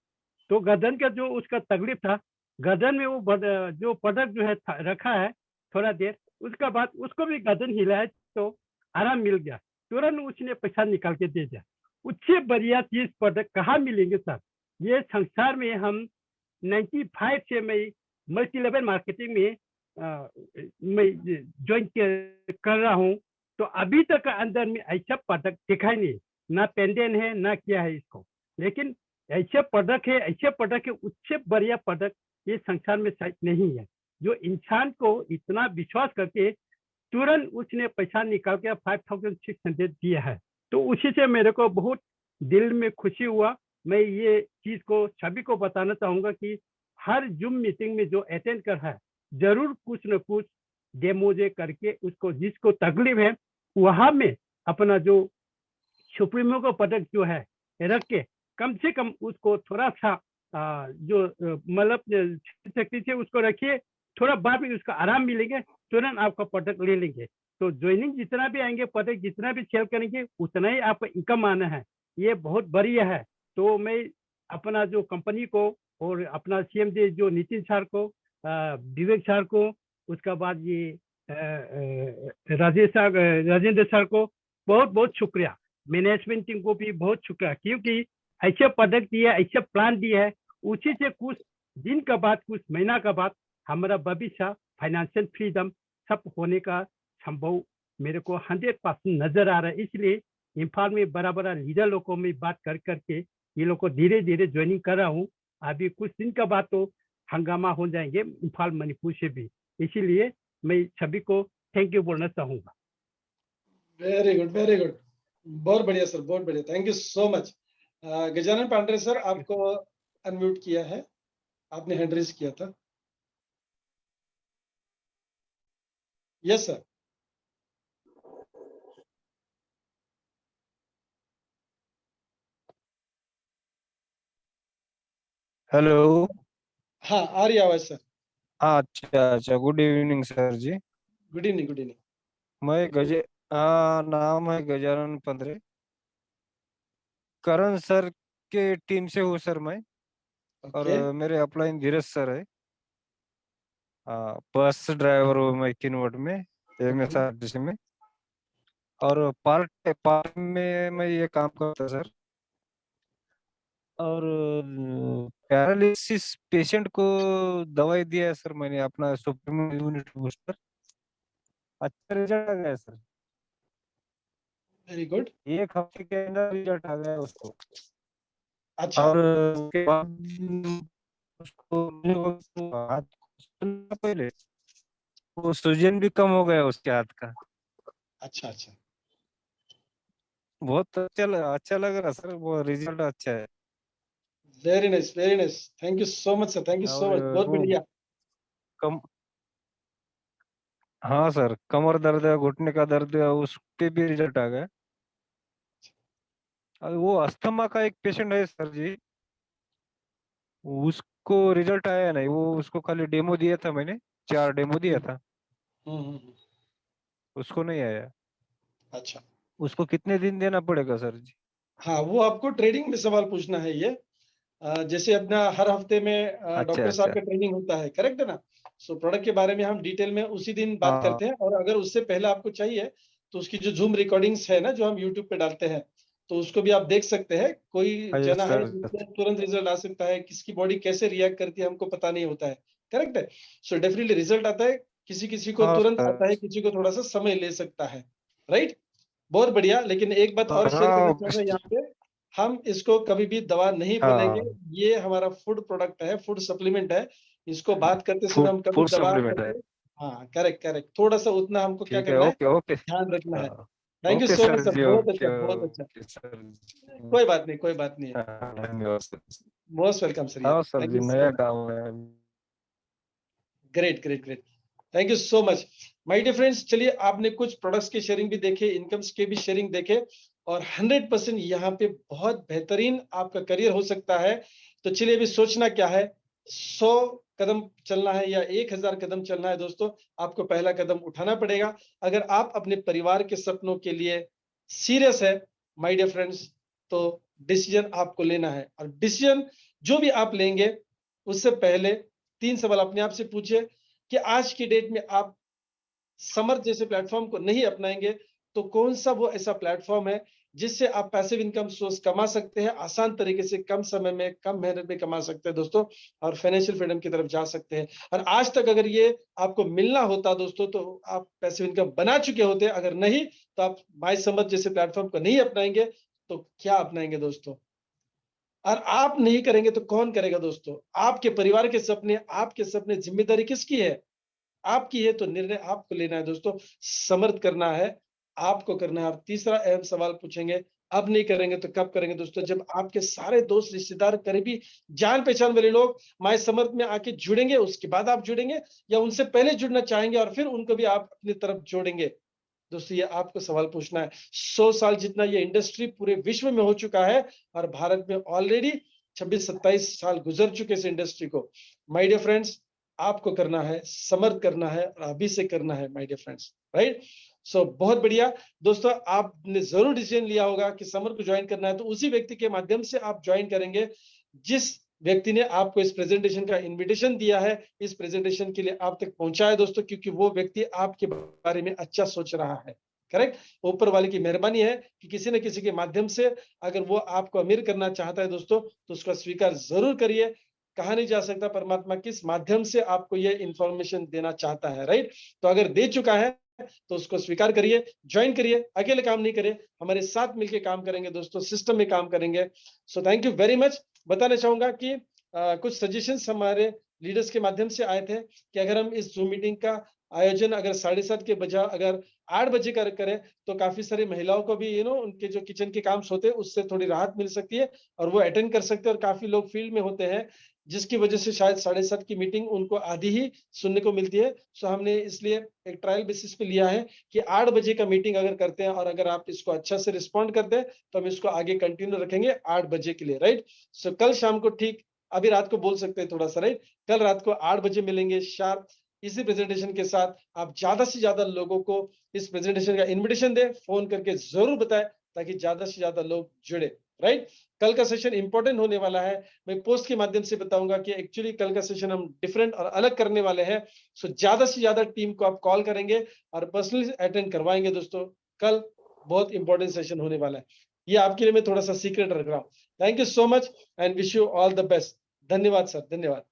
तो गर्दन का जो उसका तकलीफ था, गर्दन में वो जो प्रोडक्ट जो है रखा है थोड़ा देर, उसका बाद उसको भी गर्दन हिलाया तो आराम मिल गया। तुरंत उसने पैसा निकाल के दे दिया। उससे बढ़िया चीज प्रोडक्ट कहाँ मिलेंगे सर? ये संसार में हम 95 से मैं मल्टी लेवल मार्केटिंग में मैं ज्वाइन कर रहा हूँ। तो अभी तक अंदर में ऐसा प्रोडक्ट दिखाई नहीं, ना पेंडेंट है ना क्या है इसको। लेकिन ऐसे प्रोडक्ट है, ऐसे प्रोडक्ट है, उससे बढ़िया प्रोडक्ट ये संसार में शायद नहीं है, जो इंसान को इतना विश्वास करके तुरंत उसने पैसा निकाल के 5600 दिया है। तो उसी से मेरे को बहुत दिल में खुशी हुआ। मैं ये चीज को सभी को बताना चाहूंगा कि हर जूम मीटिंग में जो अटेंड कर है, जरूर कुछ न कुछ डेमोजे करके उसको जिसको तकलीफ है वहां में अपना जो सुप्रीमो का प्रोडक्ट जो है रख के कम से कम उसको थोड़ा सा जो मतलब शक्ति से उसको रखिए, थोड़ा बाद में उसका आराम मिलेंगे, तुरंत आपका प्रोडक्ट ले लेंगे। तो ज्वाइनिंग जितना भी आएंगे, प्रोडक्ट जितना भी सेल करेंगे, उतना ही आपका इनकम आना है। ये बहुत बढ़िया है। तो मैं अपना जो कंपनी को और अपना सीएमडी जो नितिन सर को, विवेक सर को, उसका बाद ये राजेंद्र सर को बहुत बहुत शुक्रिया, मैनेजमेंट टीम को भी बहुत शुक्रिया, क्योंकि ऐसे प्रोडक्ट दिया, ऐसे प्लान दिया है, उसी से कुछ दिन का बाद, कुछ महीना का बाद हमारा भविष्य, फाइनेंशियल फ्रीडम सब होने का संभव मेरे को 100% नजर आ रहा है। इसलिए इम्फाल में बड़ा बड़ा लीडर लोग को मैं बात कर करके ये लोग को धीरे धीरे ज्वाइनिंग कर रहा हूँ। अभी कुछ दिन का बाद तो हंगामा हो जाएंगे इम्फाल मणिपुर से भी। इसीलिए मैं सभी को थैंक यू बोलना चाहूंगा। वेरी गुड, वेरी गुड, बहुत बढ़िया सर, बहुत बढ़िया, thank you so much. Gajanan Pandey sir, आपको अनम्यूट किया है, आपने हैंड रेज किया था। Yes sir. हेलो। हाँ, आ रही आवाज सर। अच्छा अच्छा, good evening sir ji. Good evening, good evening. मैं नाम है गजानन पंद्रे। करण सर के टीम से हूँ सर मैं। और ओके, मेरे अपलाइन धीरज सर है। बस ड्राइवर हूँ मैं किनवट में, एमएसआरटीसी में। और पार्ट में मैं ये काम करता सर। और पैरालिसिस पेशेंट को दवाई दिया है सर मैंने, अपना सुप्रीम यूनिट बूस्टर। अच्छा रिजल्ट आ गया सर, वेरी गुड। 1 हफ्ते के अंदर रिजल्ट आ गया उसको। अच्छा, और उसके बाद उसको हाथ पहले वो सूजन भी कम हो गया उसके हाथ का। अच्छा अच्छा, बहुत अच्छा लग रहा सर, वो रिजल्ट अच्छा है। Very nice, very nice, thank you so much sir, thank you सो और मच, बहुत वो बढ़िया। कम हाँ सर, कमर दर्द है, घुटने का दर्द है, उस पे भी रिजल्ट आ गया। और वो अस्थमा का एक पेशेंट है सर जी, उसको रिजल्ट आया नहीं। वो उसको खाली डेमो दिया था मैंने, 4 डेमो दिया था, हम्म। उसको नहीं आया। अच्छा, उसको कितने दिन देना पड़ेगा सर जी? हाँ, वो आपको ट्रेनिंग में सवाल पूछना है ये। जैसे अपना हर हफ्ते में अच्छा डॉक्टर साहब अच्छा। का ट्रेनिंग होता है, करेक्ट है ना? सो प्रोडक्ट के बारे में हम डिटेल में उसी दिन बात हाँ करते हैं, और अगर उससे पहले आपको चाहिए तो उसकी जो जूम रिकॉर्डिंग्स है ना, जो हम यूट्यूब पे डालते हैं, तो उसको भी आप देख सकते हैं। कोई अच्छा जना है सर। जिसको तुरंत रिजल्ट आ सकता है, किसकी बॉडी कैसे रिएक्ट करती है हमको पता नहीं होता है, करेक्ट है? सो डेफिनेटली रिजल्ट आता है, किसी किसी को हाँ तुरंत सर। आता है, किसी को थोड़ा सा समय ले सकता है, राइट? बहुत बढ़िया। लेकिन एक बात और शेयर करना हाँ चाहूंगा यहाँ पे, हम इसको कभी भी दवा नहीं बोलेंगे। हाँ, ये हमारा फूड प्रोडक्ट है, फूड सप्लीमेंट है। इसको बात करते समय फूड हम कभी फूड दवा सप्लीमेंट है। करके, हाँ करेक्ट करेक्ट, थोड़ा सा उतना हमको क्या ठीक है, करना है, ओके ओके। ध्यान रखना है। हाँ, thank you okay so sir much sir, जी, बहुत अच्छा, ओके बहुत अच्छा। Okay sir ji. कोई बात नहीं, कोई बात नहीं है। हाँ, धन्यवाद सर। मोस्ट वेलकम सर यार, हाँ सर थैंक जी, यू सो नया मच। काम है। Great great great, thank you so much. My dear friends, चलिए आपने कुछ प्रोडक्ट्स की शेयरिंग भी देखे, इनकम्स के भी शेयरिंग देखे और 100% यहाँ पे बहुत बेहतरीन आपका करियर हो सकता है। तो चलिए अभी सोचना क्या है, 100 कदम चलना है या 1000 कदम चलना है दोस्तों, आपको पहला कदम उठाना पड़ेगा। अगर आप अपने परिवार के सपनों के लिए सीरियस है माय डियर फ्रेंड्स, तो डिसीजन आपको लेना है। और डिसीजन जो भी आप लेंगे उससे पहले 3 सवाल अपने आप से पूछिए कि आज की डेट में आप समर्थ जैसे प्लेटफॉर्म को नहीं अपनाएंगे तो कौन सा वो ऐसा प्लेटफॉर्म है जिससे आप पैसिव इनकम सोर्स कमा सकते हैं, आसान तरीके से, कम समय में, कम मेहनत में कमा सकते हैं दोस्तों, और फाइनेंशियल फ्रीडम की तरफ जा सकते हैं। और आज तक अगर ये आपको मिलना होता दोस्तों तो आप पैसिव इनकम बना चुके होते, अगर नहीं तो आप माय समर्थ जैसे प्लेटफॉर्म को नहीं अपनाएंगे तो क्या अपनाएंगे दोस्तों? और आप नहीं करेंगे तो कौन करेगा दोस्तों? आपके परिवार के सपने, आपके सपने, जिम्मेदारी किसकी है? आपकी है, तो निर्णय आपको लेना है दोस्तों, समर्थ करना है, आपको करना है। और तीसरा अहम सवाल पूछेंगे, अब नहीं करेंगे तो कब करेंगे दोस्तों? जब आपके सारे दोस्त, रिश्तेदार, करीबी, जान पहचान वाले लोग माय समर्थ में आके जुड़ेंगे, उसके बाद आप जुड़ेंगे या उनसे पहले जुड़ना चाहेंगे और फिर उनको भी आप अपनी तरफ जोड़ेंगे? दोस्तों ये आपको सवाल पूछना है। 100 साल जितना ये इंडस्ट्री पूरे विश्व में हो चुका है और भारत में ऑलरेडी 26-27 साल गुजर चुके इस इंडस्ट्री को। माय डियर फ्रेंड्स, आपको करना है, समर्थ करना है और अभी से करना है माय डियर फ्रेंड्स, राइट? सो बहुत बढ़िया दोस्तों, आपने जरूर डिसीजन लिया होगा कि समर्थ को ज्वाइन करना है, तो उसी व्यक्ति के माध्यम से आप ज्वाइन करेंगे जिस व्यक्ति ने आपको इस प्रेजेंटेशन का इनविटेशन दिया है, इस प्रेजेंटेशन के लिए आप तक पहुंचा है दोस्तों, क्योंकि वो व्यक्ति आपके बारे में अच्छा सोच रहा है। करेक्ट? ऊपर वाले की मेहरबानी है कि किसी न किसी के माध्यम से अगर वो आपको अमीर करना चाहता है दोस्तों तो उसका स्वीकार जरूर करिए। कहा नहीं जा सकता परमात्मा किस माध्यम से आपको ये इंफॉर्मेशन देना चाहता है, राइट? तो अगर दे चुका है तो उसको स्वीकार करिए, ज्वाइन करिए, अकेले काम नहीं करें, हमारे साथ मिलकर काम करेंगे दोस्तों, सिस्टम में काम करेंगे। So thank you very much. बताना चाहूंगा कि कुछ सजेशंस हमारे लीडर्स के माध्यम से आए थे कि अगर हम इस जूम मीटिंग का आयोजन अगर 7:30 के बजाय अगर 8 बजे करें तो काफी सारी महिलाओं को भी उनके जो किचन के काम होते हैं उससे थोड़ी राहत मिल सकती है और वो अटेंड कर सकते हैं। और काफी लोग फील्ड में होते हैं जिसकी वजह से शायद 7:30 की मीटिंग उनको आधी ही सुनने को मिलती है। सो हमने इसलिए एक ट्रायल बेसिस पे लिया है कि 8 बजे का मीटिंग अगर करते हैं और अगर आप इसको अच्छा से रिस्पॉन्ड करते हैं तो हम इसको आगे कंटिन्यू रखेंगे 8 बजे के लिए, राइट? सो कल शाम को ठीक अभी रात को बोल सकते हैं थोड़ा सा, राइट? कल रात को 8 बजे मिलेंगे शार्प इसी प्रेजेंटेशन के साथ। आप ज्यादा से ज्यादा लोगों को इस प्रेजेंटेशन का इनविटेशन दें, फोन करके जरूर बताएं ताकि ज्यादा से ज्यादा लोग जुड़े, राइट? कल का सेशन इंपॉर्टेंट होने वाला है। मैं पोस्ट के माध्यम से बताऊंगा कि एक्चुअली कल का सेशन हम डिफरेंट और अलग करने वाले हैं। सो ज्यादा से ज्यादा टीम को आप कॉल करेंगे और पर्सनली अटेंड करवाएंगे दोस्तों। कल बहुत इंपॉर्टेंट सेशन होने वाला है, ये आपके लिए मैं थोड़ा सा सीक्रेट रख रहा हूँ। Thank you so much and wish you all the best. धन्यवाद सर, धन्यवाद।